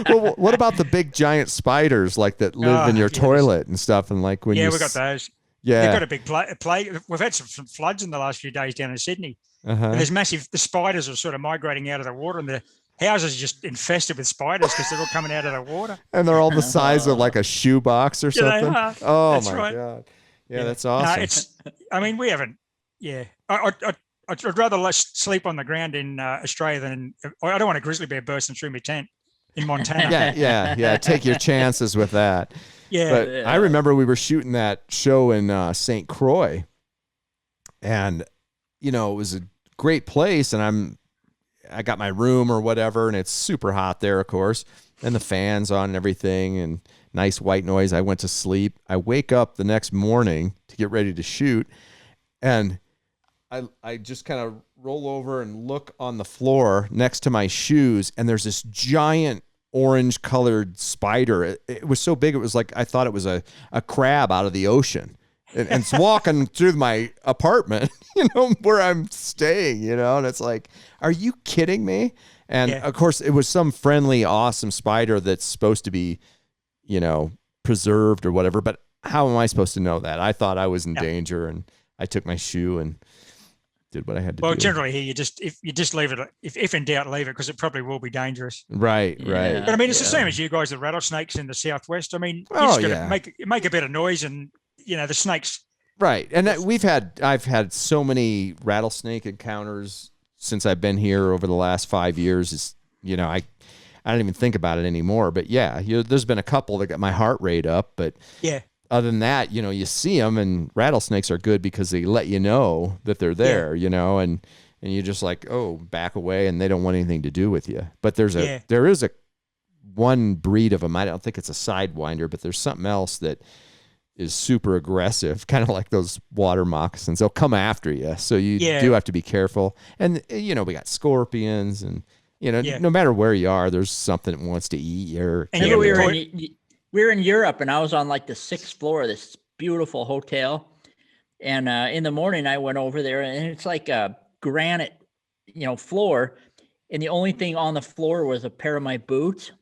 Well, what about the big giant spiders like that live in your yes. toilet and stuff? And like when Yeah, you we got those. Yeah. They've got a big plague. We've had some floods in the last few days down in Sydney. Uh-huh. And there's massive, the spiders are sort of migrating out of the water, and the houses are just infested with spiders because they're all coming out of the water. And they're all the size of like a shoebox or Yeah, they something. are. Oh That's my right. god! Yeah, that's awesome. No, we haven't. Yeah, I'd rather sleep on the ground in Australia than I don't want a grizzly bear bursting through my tent in Montana. yeah. Take your chances with that. Yeah. But I remember we were shooting that show in St. Croix, and it was a great place. And I got my room or whatever, and it's super hot there, of course, and the fans on and everything, and nice white noise. I went to sleep. I wake up the next morning to get ready to shoot, and I just kind of roll over and look on the floor next to my shoes, and there's this giant orange colored spider. It was so big, it was like I thought it was a crab out of the ocean. And it's walking through my apartment, where I'm staying, and it's like, are you kidding me? And of course, it was some friendly, awesome spider that's supposed to be, preserved or whatever. But how am I supposed to know that? I thought I was in danger, and I took my shoe and did what I had to do. Well, generally here, if you just leave it, if in doubt, leave it, because it probably will be dangerous. Right. Yeah. But I mean, it's the same as you guys, the rattlesnakes in the southwest. I mean, you Oh, just got yeah. to make a bit of noise, and the snakes. Right. And I've had so many rattlesnake encounters since I've been here over the last 5 years. I don't even think about it anymore. But yeah, there's been a couple that got my heart rate up. But Yeah. other than that, you see them, and rattlesnakes are good because they let you know that they're there, and and you just like, oh, back away, and they don't want anything to do with you. But there is a one breed of them. I don't think it's a sidewinder, but there's something else that is super aggressive, kind of like those water moccasins. They'll come after you, so you do have to be careful. And we got scorpions, and no matter where you are, there's something that wants to eat you. And we were in Europe, and I was on like the 6th floor of this beautiful hotel. And in the morning, I went over there, and it's like a granite, floor. And the only thing on the floor was a pair of my boots.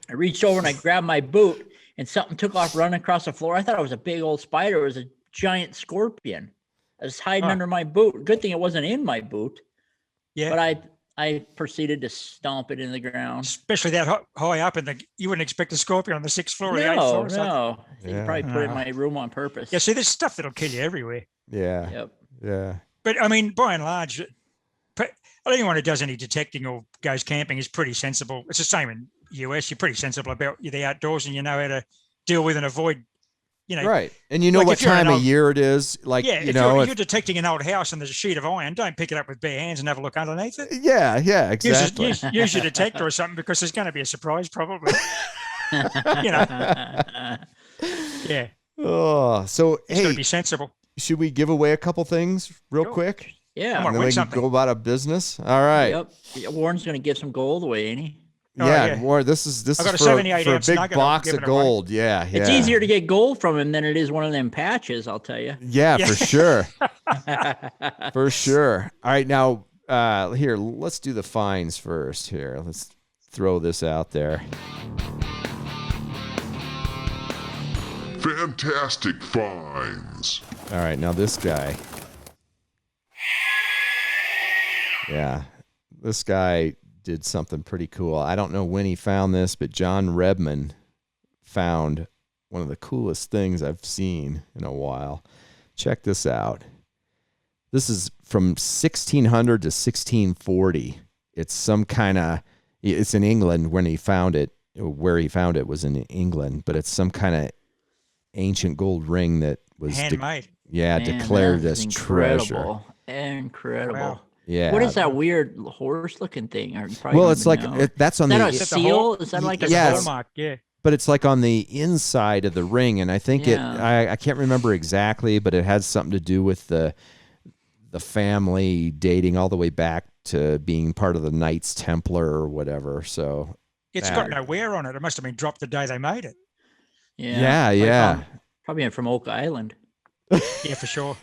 I reached over and I grabbed my boot, and something took off running across the floor. I thought it was a big old spider. It was a giant scorpion. I was hiding under my boot. Good thing it wasn't in my boot. Yeah. But I proceeded to stomp it in the ground. Especially that high up, you wouldn't expect a scorpion on the 6th floor or the 8th floor. No. You probably put it in my room on purpose. Yeah, see, there's stuff that'll kill you everywhere. Yeah. Yep. Yeah. But I mean, by and large, anyone who does any detecting or goes camping is pretty sensible. It's the same in US. You're pretty sensible about the outdoors, and you know how to deal with and avoid. Right. And you know what time of year it is. Like, if you're detecting an old house and there's a sheet of iron, don't pick it up with bare hands and have a look underneath it. Yeah, exactly. Use your detector or something, because there's going to be a surprise probably. Yeah. Oh, so it's got to be sensible. Should we give away a couple things real quick? Yeah. And then we can go about our business. All right. Yep. Warren's going to give some gold away, ain't he? Warren, this is I got for a big box of gold. Yeah. It's easier to get gold from him than it is one of them patches, I'll tell you. Yeah, for sure. For sure. All right, now here, let's do the fines first. Here, let's throw this out there. Fantastic finds. All right, now this guy. Yeah, this guy did something pretty cool. I don't know when he found this, but John Redman found one of the coolest things I've seen in a while. Check this out. This is from 1600 to 1640. It's some kind of, it's in England when he found it. Where he found it was in England, but it's some kind of ancient gold ring that was handmade. Declared as treasure. Incredible. Wow. Yeah. What is that weird horse-looking thing? It's like that's on the seal. Is that like a hallmark? Yeah. But it's like on the inside of the ring, and I think I can't remember exactly, but it has something to do with the family dating all the way back to being part of the Knights Templar or whatever. So it's got no wear on it. It must have been dropped the day they made it. Yeah. Probably from Oak Island. Yeah, for sure.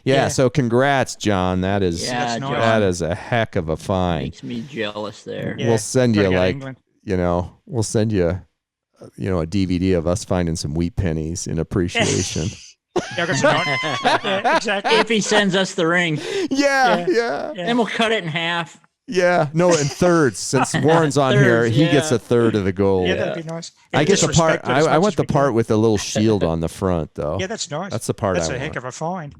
Yeah, so congrats, John. That is that is a heck of a find. Makes me jealous there. We'll send you we'll send you a DVD of us finding some wheat pennies in appreciation. Exactly. If he sends us the ring. Yeah. Then we'll cut it in half. Yeah, no, in thirds. Since Warren's on here, he gets a third of the gold. Yeah, that'd be nice. I get the part. I want the part with the little shield on the front, though. Yeah, that's nice. That's the part. That's a heck of a find.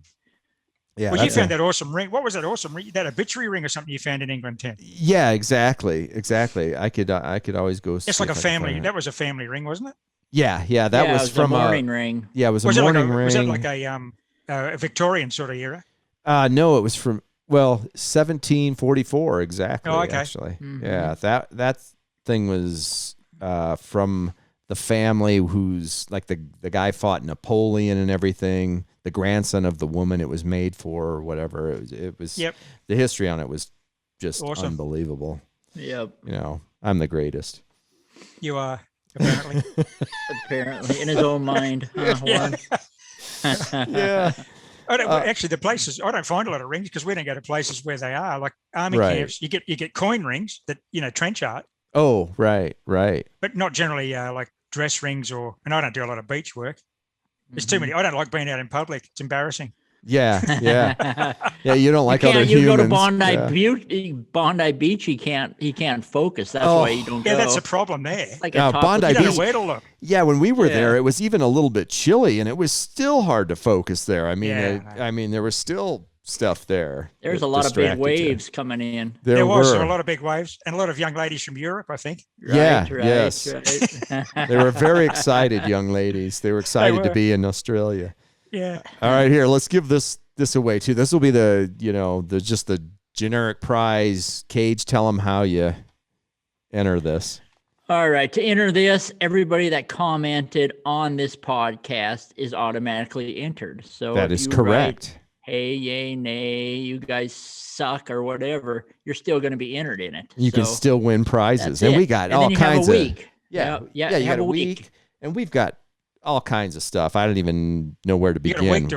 Yeah. Well, you found that awesome ring. What was that awesome ring? That obituary ring or something you found in England, Tim? Yeah, exactly. I could always go. It's like a family. That was a family ring, wasn't it? Yeah. That was from a mourning ring. Yeah, it was a mourning ring. Was it like a Victorian sort of era? No, it was from 1744 exactly. Oh, okay. Actually, yeah, that thing was from the family who's like the guy fought Napoleon and everything. The grandson of the woman it was made for, or whatever. It was. Yep. The history on it was just awesome. Unbelievable. Yep. I'm the greatest. You are apparently. Apparently, in his own mind. Warren. Yeah. Actually, the places I don't find a lot of rings because we don't go to places where they are, like army camps. You get coin rings that trench art. Oh, right. But not generally like dress rings and I don't do a lot of beach work. There's too many. I don't like being out in public. It's embarrassing. Yeah. You don't like other humans. You go to Bondi Beach. He can't focus. That's why you don't go. Yeah, that's a problem there. Like Bondi Beach. You don't know where to look. Yeah, when we were there, it was even a little bit chilly, and it was still hard to focus there. I mean, there was still stuff there. There's a lot of big waves coming in. There were a lot of big waves and a lot of young ladies from Europe, I think. Right. They were very excited, young ladies. They were excited to be in Australia. Yeah. All right, here, let's give this this away too. This will be the generic prize. Cage, tell them how you enter this. All right. To enter this, everybody that commented on this podcast is automatically entered. So That if is you correct. write, hey, yay, nay, you guys suck or whatever, you're still going to be entered in it. You can So still win prizes, that's and it. we got And all then you have a kinds of week. yeah. Yeah, You you got have a a week, week. and we've got all kinds of stuff. I don't even know where to You got begin.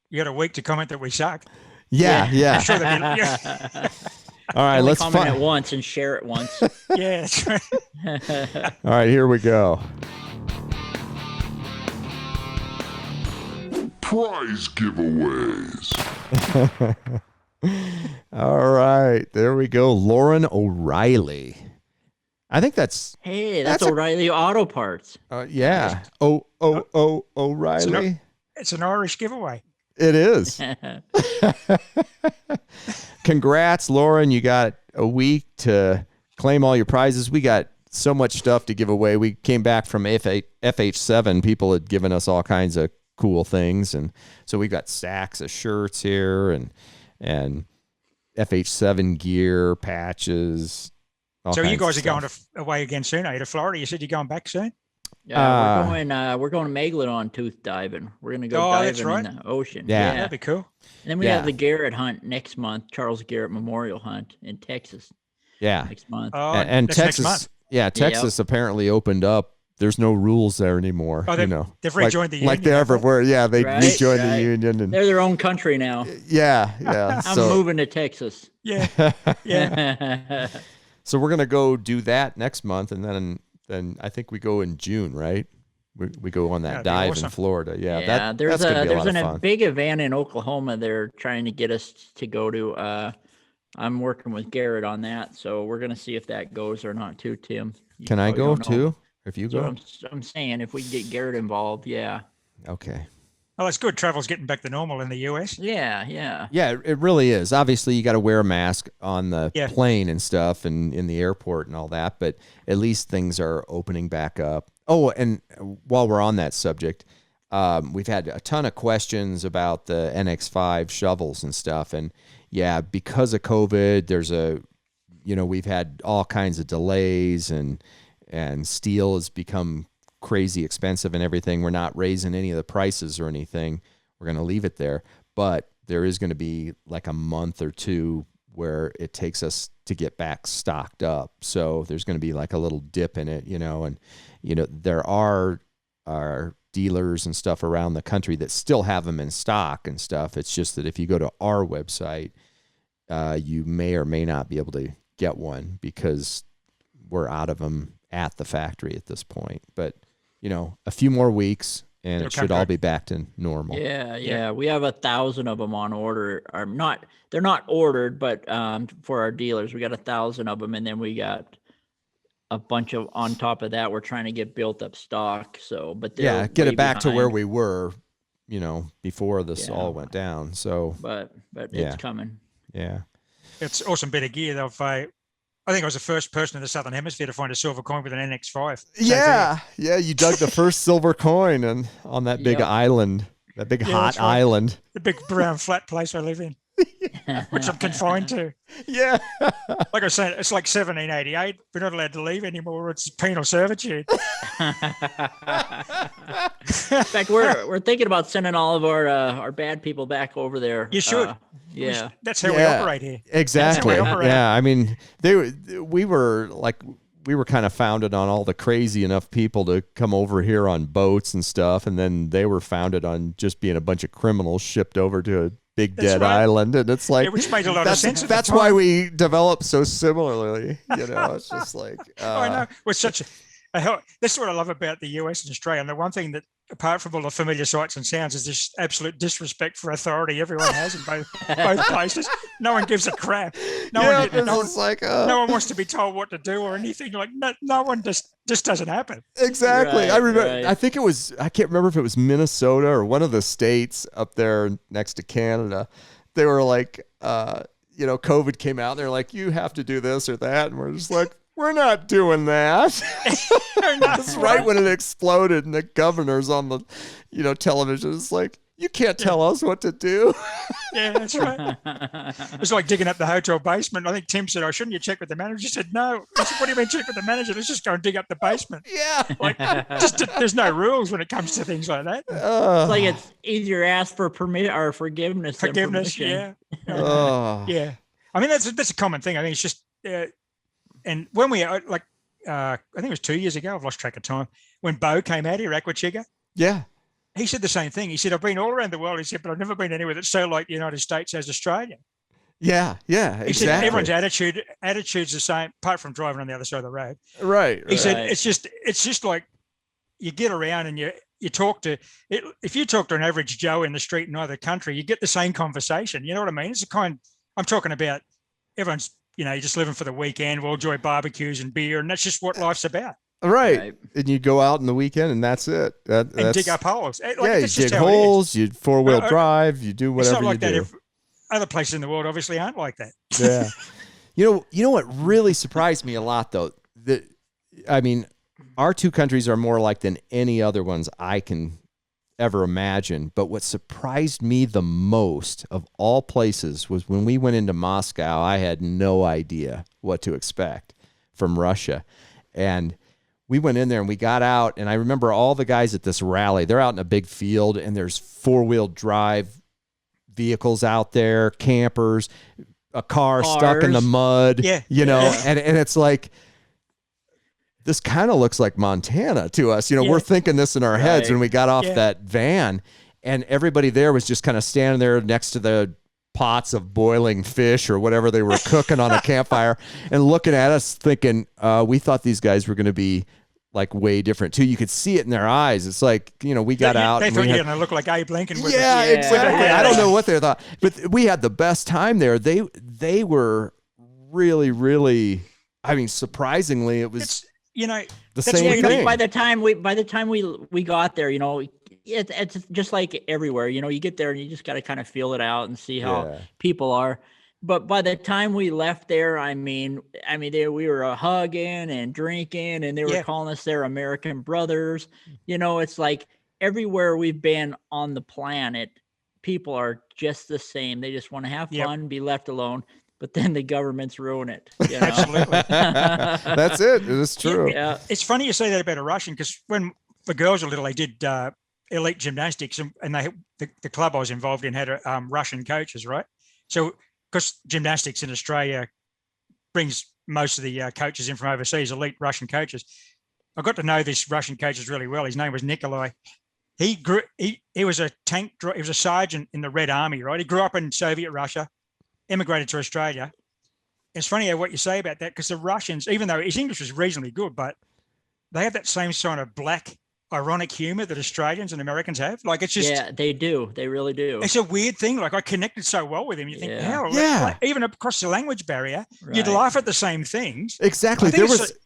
you got a week to comment that we suck. Yeah. I'm sure they'll be, yeah. All right, Only let's comment find. it once and share it once. Yeah, that's right. All right, here we go. Prize giveaways. All right, there we go. Lauren O'Reilly. I think that's Hey, that's That's a- O'Reilly Auto Parts. yeah. O'Reilly. It's an Irish giveaway. It is. Congrats, Lauren. You got a week to claim all your prizes. We got so much stuff to give away. We came back from FH7. People had given us all kinds of cool things. And so we got stacks of shirts here and FH7 gear, patches. all So you kinds guys of are going stuff. away again soon, are you, to Florida? You said you're going back soon? Yeah, we're going to Megalodon tooth diving. We're gonna go Oh, that's diving right. in the ocean. Yeah. That'd be cool. And then we Yeah. have the Garrett hunt next month, Charles Garrett Memorial Hunt in Texas Yeah. next month. Oh, And that's Texas, next month. yeah, Texas apparently opened up. There's no rules there anymore. Oh, they've rejoined the union. like they everywhere. Yeah, they Right, rejoined the right. union, and They're their own country now. yeah. I'm So, moving to Texas. Yeah, yeah. so we're gonna go do that next month, and then I think we go in June, right? We go on that That'd be dive awesome. in Florida. Yeah, Yeah, that's gonna be a lot of fun. big event in Oklahoma they're trying to get us to go to. I'm working with Garrett on that, so we're gonna see if that goes or not too, Tim. You Can I probably go don't know. too? If you So go, I'm saying if we get Garrett involved, yeah. okay. Well, it's good. Travel's getting back to normal in the US. Yeah. Yeah, it really is. Obviously, you got to wear a mask on the Yeah. plane and stuff, and in the airport and all that. But at least things are opening back up. Oh, and while we're on that subject, we've had a ton of questions about the Nx5 shovels and stuff. And yeah, because of COVID, we've had all kinds of delays, and steel has become crazy expensive and everything. We're not raising any of the prices or anything. We're going to leave it there. But there is going to be like a month or two where it takes us to get back stocked up. So there's going to be like a little dip in it, and there are dealers and stuff around the country that still have them in stock and stuff. It's just that if you go to our website, you may or may not be able to get one because we're out of them at the factory at this point. But a few more weeks and It'll it come should all back. be back to normal. Yeah. We have 1,000 of them on order. They're not ordered, but for our dealers, we got 1,000 of them, and then we got a bunch of on top of that. We're trying to get built up stock. So, but they're Get way it back to where behind. we were, before this Yeah. all went down. So But Yeah. it's coming. yeah. It's awesome bit of gear. I think I was the first person in the Southern Hemisphere to find a silver coin with an NX5. So Yeah. You dug the first silver coin on that big Yep. island, that big Yeah, hot that's right. island. the big brown flat place I live in, which I'm confined to. Yeah. Like I was saying, it's like 1788. We're not allowed to leave anymore. It's penal servitude. In fact, we're thinking about sending all of our bad people back over there. You should. Yeah. That's how we Yeah. operate here. Exactly. That's how we operate. Yeah. I mean, we were kind of founded on all the crazy enough people to come over here on boats and stuff, and then they were founded on just being a bunch of criminals shipped over to a big That's dead right. island, and it's like Yeah, which made a lot of sense at the That's time. why we developed so similarly. It's just like I know. We're such that's what I love about the US and Australia. And the one thing that, apart from all the familiar sights and sounds, is this absolute disrespect for authority everyone has in both places. No one gives a crap. No one wants to be told what to do or anything. Like no one just doesn't happen. Exactly. I Right, remember. right. I think I can't remember if it was Minnesota or one of the states up there next to Canada. They were like, COVID came out. They're like, you have to do this or that, and we're just like, we're not doing that. That's right when it exploded, and the governor's on the, television. It's like, You can't tell us what to do. Yeah, that's right. It's like digging up the hotel basement. I think Tim said, "Oh, shouldn't you check with the manager?" He said, "No." I said, "What do you mean check with the manager? Let's just go and dig up the basement." Yeah. Like, there's no rules when it comes to things like that. It's like it's easier to ask for permit or forgiveness. Forgiveness, than Oh. yeah. I mean, that's a common thing. I think it's just, and when we I think it was 2 years ago. I've lost track of time. When Bo came out here, Aquachiga, Yeah. he said the same thing. He said, "I've been all around the world." He said, "But I've never been anywhere that's so like the United States as Australia." Yeah. Yeah. He said Exactly. everyone's attitude's the same, apart from driving on the other side of the road. Right. He said Right. it's just like you get around and you talk to it. If you talk to an average Joe in the street in either country, you get the same conversation. You know what I mean? It's I'm talking about everyone's, you're just living for the weekend. We'll enjoy barbecues and beer, and that's just what life's about. Right. And you go out in the weekend and that's it. And That's, dig up holes. Like, yeah, you that's just dig how it is. holes, you four-wheel drive, you do It's whatever not like you that do. if other places in the world obviously aren't like that. Yeah. You know what really surprised me a lot though? Our two countries are more alike than any other ones I can ever imagine. But what surprised me the most of all places was when we went into Moscow, I had no idea what to expect from Russia. And we went in there and we got out, and I remember all the guys at this rally, they're out in a big field and there's four-wheel drive vehicles out there, campers, a car stuck in the mud, Yeah. and it's like, this kind of looks like Montana to us. We're thinking this in our heads when we got off that van, and everybody there was just kind of standing there next to the pots of boiling fish or whatever they were cooking on a campfire and looking at us thinking, we thought these guys were going to be like way different too. You could see it in their eyes. It's like, we got out. They and thought we you were had, going to look like Abe Lincoln with yeah, it. exactly. I don't know what they thought, but we had the best time there. They were really, really, surprisingly, it was the that's same thing. By the time we got there, it's just like everywhere. You get there and you just got to kind of feel it out and see how people are. But by the time we left there, we were hugging and drinking, and they were calling us their American brothers. It's like everywhere we've been on the planet, people are just the same. They just want to have fun, be left alone. But then the governments ruin it. Absolutely. That's it. It is true. Yeah. It's funny you say that about a Russian, because when the girls were little, they did elite gymnastics, and the club I was involved in had Russian coaches, right? So, because gymnastics in Australia brings most of the coaches in from overseas, elite Russian coaches. I got to know this Russian coaches really well. His name was Nikolai. He was a he was a sergeant in the Red Army, right? He grew up in Soviet Russia, immigrated to Australia. It's funny what you say about that, because the Russians, even though his English was reasonably good, but they have that same sort of black, ironic humor that Australians and Americans have. Like, it's just... Yeah, they do. They really do. It's a weird thing. Like, I connected so well with him. You think, like, even across the language barrier, you'd laugh at the same things. Exactly.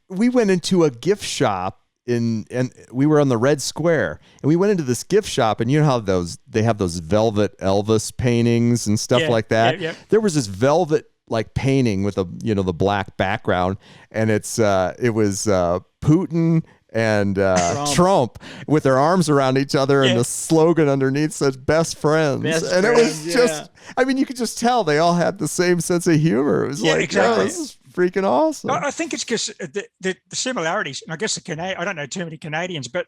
We went into a gift shop and we were on the Red Square, and we went into this gift shop, and you know how they have those velvet Elvis paintings and stuff like that. Yeah. There was this velvet like painting with the black background, and it was Putin and Trump with their arms around each other, and the slogan underneath said "Best Friends." It was just, you could just tell they all had the same sense of humor. It was exactly. This is freaking awesome. I think it's because the similarities, and I guess I don't know too many Canadians, but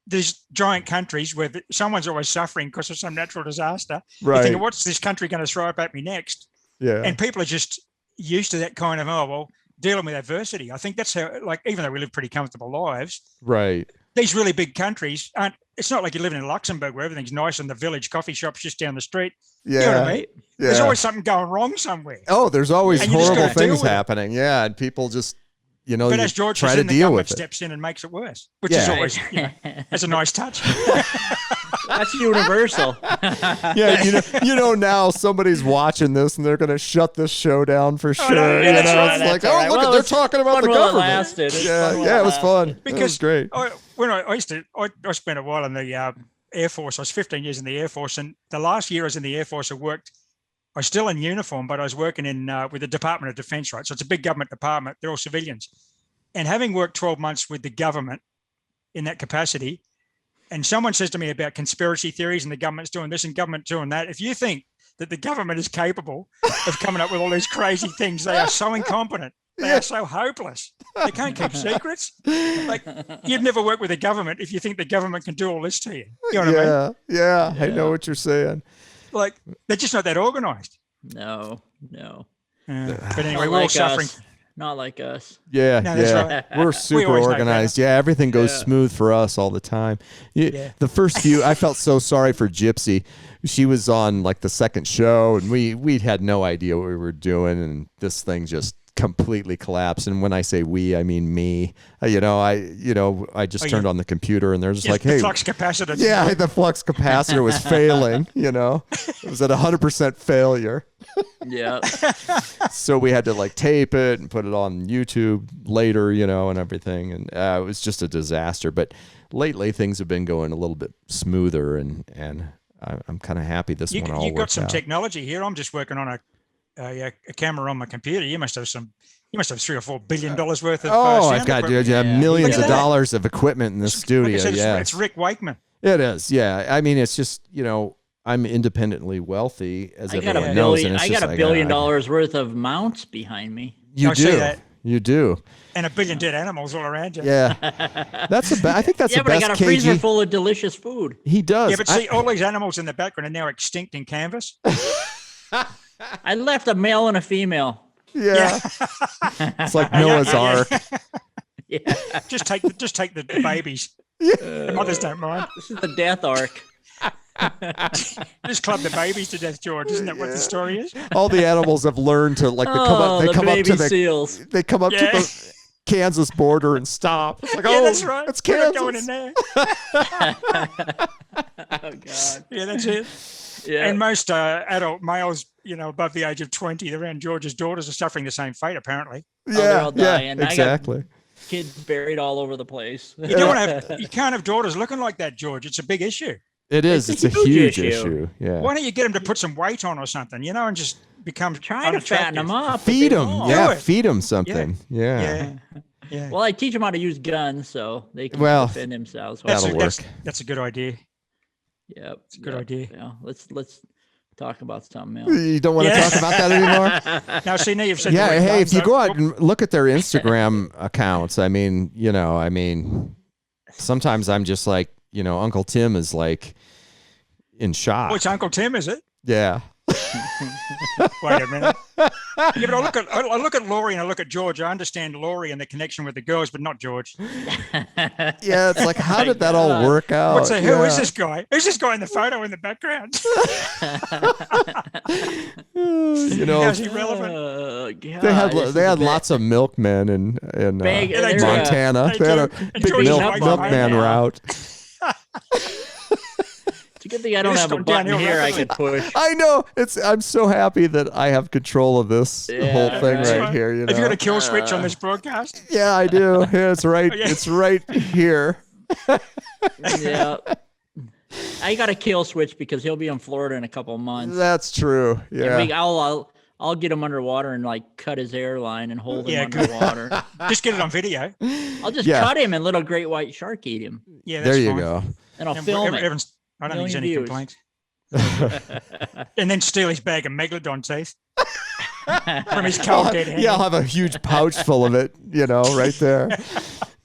there's giant countries where someone's always suffering because of some natural disaster. Right. You're thinking, what's this country going to throw up at me next? Yeah. And people are just used to that kind of, dealing with adversity. I think that's how, like, even though we live pretty comfortable lives, right, these really big countries aren't, it's not like you're living in Luxembourg where everything's nice and the village coffee shop's just down the street. Yeah. You know what I mean? Yeah. There's always something going wrong somewhere. Oh, there's always And you just horrible gotta deal things with it. happening. Yeah. And people just, But as George try says, to in the deal government with it. steps in and makes it worse, which is always, that's a nice touch. That's universal. Yeah, now somebody's watching this and they're going to shut this show down for sure. no, yeah, that's right, It's like, that's all right. look, Well, they're it's talking about the fun while it government. lasted. It's Yeah, fun while yeah, it it was fun. It Because was great. when I spent a while in the Air Force. I was 15 years in the Air Force, and the last year I was in the Air Force, I was still in uniform, but I was working with the Department of Defense, right? So it's a big government department. They're all civilians. And having worked 12 months with the government in that capacity, and someone says to me about conspiracy theories and the government's doing this and government doing that, if you think that the government is capable of coming up with all these crazy things, they are so incompetent. They are so hopeless. They can't keep secrets. Like, you'd never work with the government if you think the government can do all this to you. You know what I mean? Yeah, I know what you're saying. Like, they're just not that organized. No. But anyway, Not we're all like suffering. us. Not like us. Yeah, No, that's right. We're super always know organized. Yeah, everything goes smooth for us all the time. The first few, I felt so sorry for Gypsy. She was on like the second show, and we had no idea what we were doing, and this thing just completely collapsed. And when I say we, I mean me. I just turned on the computer, and they're just like, "Hey, the flux capacitor." Yeah, the flux capacitor was failing. It was at 100% failure. Yeah. So we had to like tape it and put it on YouTube later, and everything. And it was just a disaster. But lately things have been going a little bit smoother, and I'm kind of happy this one all worked out. You got some technology here. I'm just working on a camera on my computer. You must have $3 or $4 billion worth of. I've got millions of dollars of equipment in the studio. It's Rick Wakeman. It is. Yeah. I mean, it's just I'm independently wealthy, as everyone knows. And I got $1 billion worth of mounts behind me. You do. You do. And $1 billion dead animals all around you. Yeah. I think that's the best. But I got a freezer full of delicious food. He does. Yeah, but see, all these animals in the background are now extinct in canvas. I left a male and a female. Yeah. It's like Noah's Ark. Yeah. Just take the babies. The mothers don't mind. This is the death arc. Just club the babies to death, George. Isn't that what the story is? All the animals have learned to like they come up to the Kansas border and stop. It's like, that's right. It's Kansas. We're not going in there. Oh God. Yeah, that's it. Yeah. And most adult males, above the age of 20 around George's daughters are suffering the same fate, apparently. They're all dying. Exactly. I got kids buried all over the place. You can't have daughters looking like that, George. It's a big issue. It is. It's a huge issue. Yeah. Why don't you get them to put some weight on or something, and just become trying to fatten them up. Feed them. Yeah, feed them something. Yeah. Well, I teach them how to use guns so they can defend themselves. That'll work. That's a good idea. Yep. It's a good idea. Yeah. Let's talk about something else. You don't want to talk about that anymore? Now, see, now you've said hey, if you go out and look at their Instagram accounts, I mean, sometimes I'm just like, Uncle Tim is like in shock. Oh, it's Uncle Tim, is it? Yeah. Wait a minute. Yeah, but I look at Laurie and I look at George. I understand Laurie and the connection with the girls, but not George. Yeah, it's like, how did that all work out? Who is this guy? Who's this guy in the photo in the background? How's he relevant? They had lots of milkmen in Montana. They had a big milkman route. It's a good thing I don't have a button here I can push. I know. I'm so happy that I have control of this whole thing right here. Have you got a kill switch on this broadcast? Yeah, I do. Yeah, it's right. It's right here. Yeah. I got a kill switch because he'll be in Florida in a couple of months. That's true. Yeah. And I'll get him underwater and like cut his airline and hold him underwater. Just get it on video. I'll just cut him and let a great white shark eat him. Yeah, that's there you fine. go. And I'll film it. I don't think there's any complaints. And then steal his bag of megalodon teeth from his cold dead hand. Yeah, I'll have a huge pouch full of it, right there.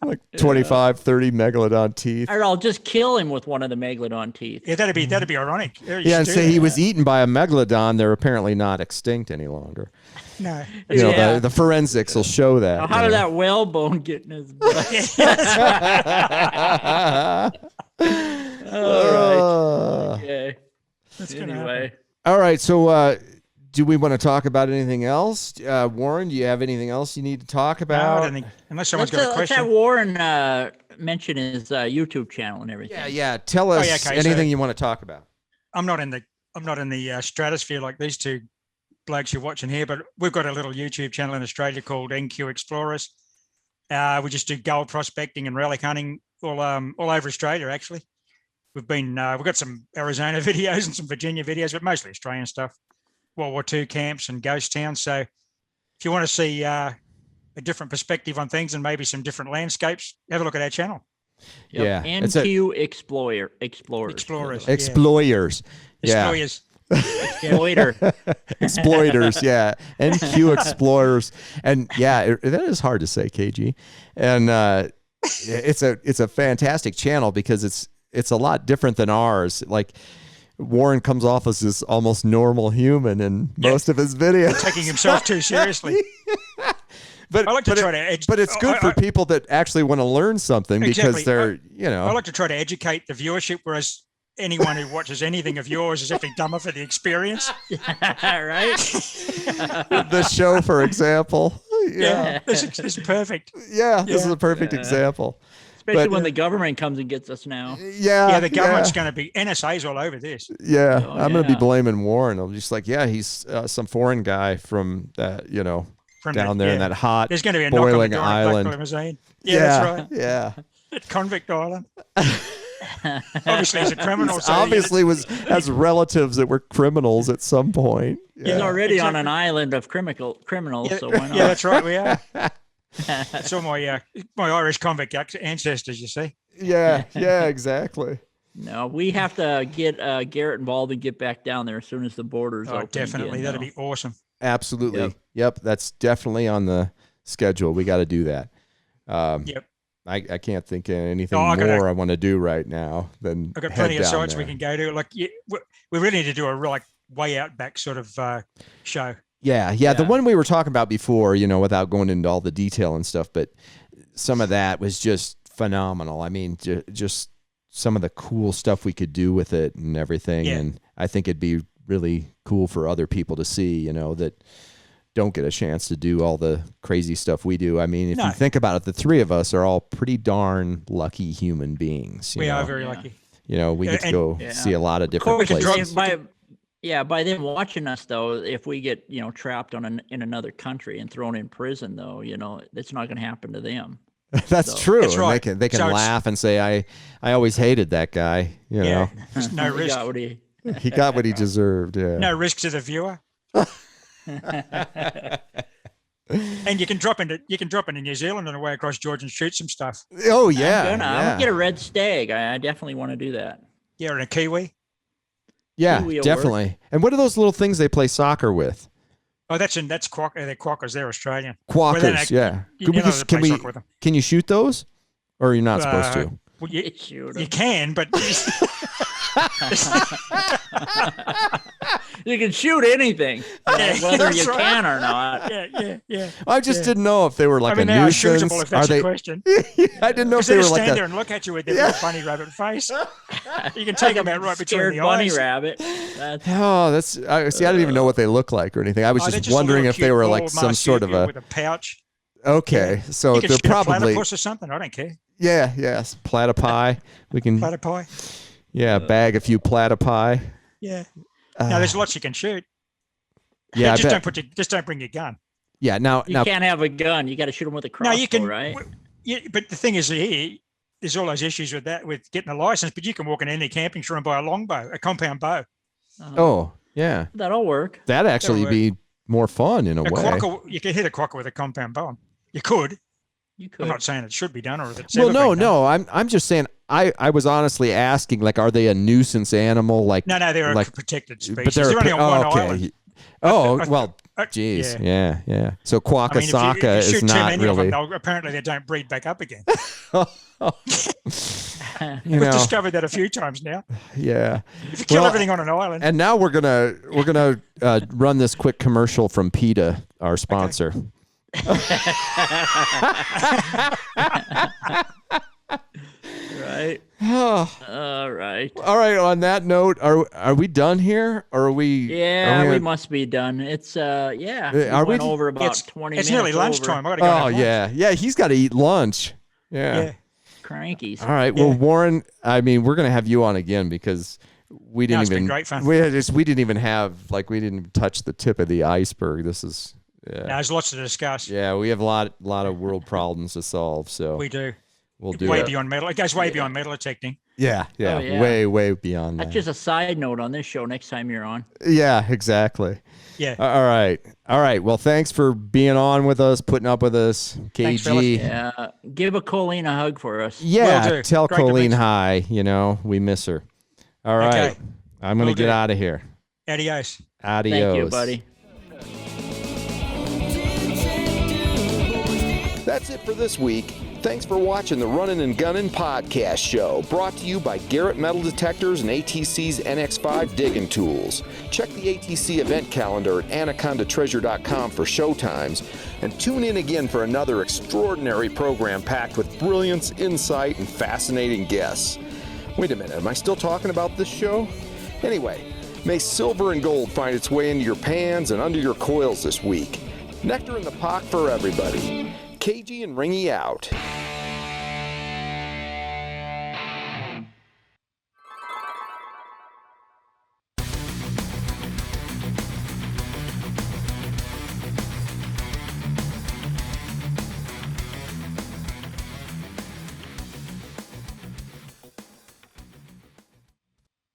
Like 25, 30 megalodon teeth. Or I'll just kill him with one of the megalodon teeth. Yeah, that'd be ironic. Yeah, and say he was eaten by a megalodon. They're apparently not extinct any longer. No. The forensics will show that. Now, how did that whalebone get in his butt? All right. Okay. Anyway. All right. So, do we want to talk about anything else? Warren, do you have anything else you need to talk about? No, I don't think, unless someone's got a question. Let's have Warren mention his YouTube channel and everything. Yeah. Tell us anything you want to talk about. I'm not in the stratosphere like these two blokes you're watching here, but we've got a little YouTube channel in Australia called NQ Explorers. We just do gold prospecting and relic hunting all over Australia. Actually, we've got some Arizona videos and some Virginia videos, but mostly Australian stuff. World War II camps and ghost towns. So if you want to see a different perspective on things and maybe some different landscapes, have a look at our channel. Yeah. It's NQ Explorers. Explorers. Exploiters. Yeah. Explorers. Exploiter. Exploiters, yeah. NQ Explorers. And yeah, that is hard to say, KG. And it's a fantastic channel because it's a lot different than ours. Like Warren comes off as this almost normal human in most of his videos. Taking himself too seriously. But I like to but it's good for people that actually want to learn something because they're, I like to try to educate the viewership, whereas anyone who watches anything of yours is actually dumber for the experience. Right? the show, for example. Yeah. This is perfect. Yeah, this is a perfect example. Especially when the government comes and gets us now. Yeah, the government's going to be, NSA's all over this. Yeah, I'm going to be blaming Warren. I'm just like, he's some foreign guy from that, down there in that hot, there's going to be a boiling knock on the door island. That's right. Yeah. At Convict Island. Obviously, he's a criminal. So obviously has relatives that were criminals at some point. He's already on an island of criminals, so why not? Yeah, that's right. We are. It's all my Irish convict ancestors, you see. Yeah, exactly. No, we have to get Garrett involved and get back down there as soon as the borders open. Definitely. Again, that'd be awesome. Absolutely. Yep. That's definitely on the schedule. We got to do that. Yep. I can't think of anything more I want to do right now than I've got plenty of sites there. we can go to. Like, we really need to do a real, way out back sort of show. Yeah. The one we were talking about before, without going into all the detail and stuff, but some of that was just phenomenal. I mean, just some of the cool stuff we could do with it and everything. Yeah. And I think it'd be really cool for other people to see, that don't get a chance to do all the crazy stuff we do. I mean, if you think about it, the three of us are all pretty darn lucky human beings. We are very lucky. We get to go see a lot of different places. By them watching us, though, if we get, trapped in another country and thrown in prison, though, it's not going to happen to them. That's true. That's right. They can laugh and say, I always hated that guy, There's no risk. He got what he deserved. Yeah. No risk to the viewer. And you can drop into New Zealand on the way across George and shoot some stuff. Oh yeah, I'm gonna get a red stag. I definitely want to do that. Yeah, and a kiwi. Yeah, definitely. And what are those little things they play soccer with? Oh, they're quackers. They're Australian. Quackers, yeah. Can you shoot those, or you're not supposed to? Well, you can, but you can shoot anything, whether you can or not. Yeah. I just didn't know if they were like a nuisance. If that's your question. I didn't know if they were like stand there and look at you with their little bunny rabbit face. You can take them out right between the bunny eyes. Rabbit. I didn't even know what they look like or anything. I was just wondering if they were like some sort of with a pouch. Okay, so they're probably platypus or something. I don't care. Yes, platypi. We can platypi. Yeah, bag a few platypi. Yeah. Now there's lots you can shoot. Yeah, just don't bring your gun. Yeah, now you can't have a gun. You got to shoot them with a crossbow, you can, right? Yeah, but the thing is, there's all those issues with that, with getting a license. But you can walk in any camping store and buy a longbow, a compound bow. Oh, yeah, that'll work. That'd actually be more fun in a way. Quokka, you could hit a quokka with a compound bow. You could. I'm not saying it should be done or if it's no. I'm just saying. I was honestly asking, like, are they a nuisance animal? Like, no, they're a protected species. But they're only on one island. Oh, well, geez, yeah. So Quackasaka is not really. Apparently, they don't breed back up again. We've discovered that a few times now. Yeah. If you kill everything on an island. And now we're gonna run this quick commercial from PETA, our sponsor. Okay. Right. All right. On that note, are we done here, or are we? Yeah, we must be done. It's Are we over about 20 minutes? It's nearly lunchtime. I gotta go. Yeah. He's got to eat lunch. Yeah. Crankies. All right. Well, Warren, I mean, we're gonna have you on again because we didn't even. Been great fun. We didn't even we didn't touch the tip of the iceberg. This is. Yeah. There's lots to discuss. Yeah, we have a lot of world problems to solve. So we do. We'll do way it. Beyond metal. It goes way beyond metal detecting. Yeah, Oh, yeah. way beyond that. That's just a side note on this show next time you're on. Yeah, exactly. Yeah. All right. Well, thanks for being on with us, putting up with us, Thanks, fellas. KG. Yeah. Give a Colleen a hug for us. Yeah, Will do. tell Great to Colleen meet you. hi. You know, we miss her. All right. Okay. I'm going to Will get do. out of here. Adios. Adios. Thank you, buddy. That's it for this week. Thanks for watching the Runnin Gunnin Podcast Show, brought to you by Garrett Metal Detectors and ATC's Nx5 Diggin tools. Check the ATC event calendar at anacondatreasure.com for showtimes, and tune in again for another extraordinary program packed with brilliance, insight, and fascinating guests. Wait a minute, am I still talking about this show? Anyway, may silver and gold find its way into your pans and under your coils this week. Nectar in the pot for everybody. KG and Ringy out.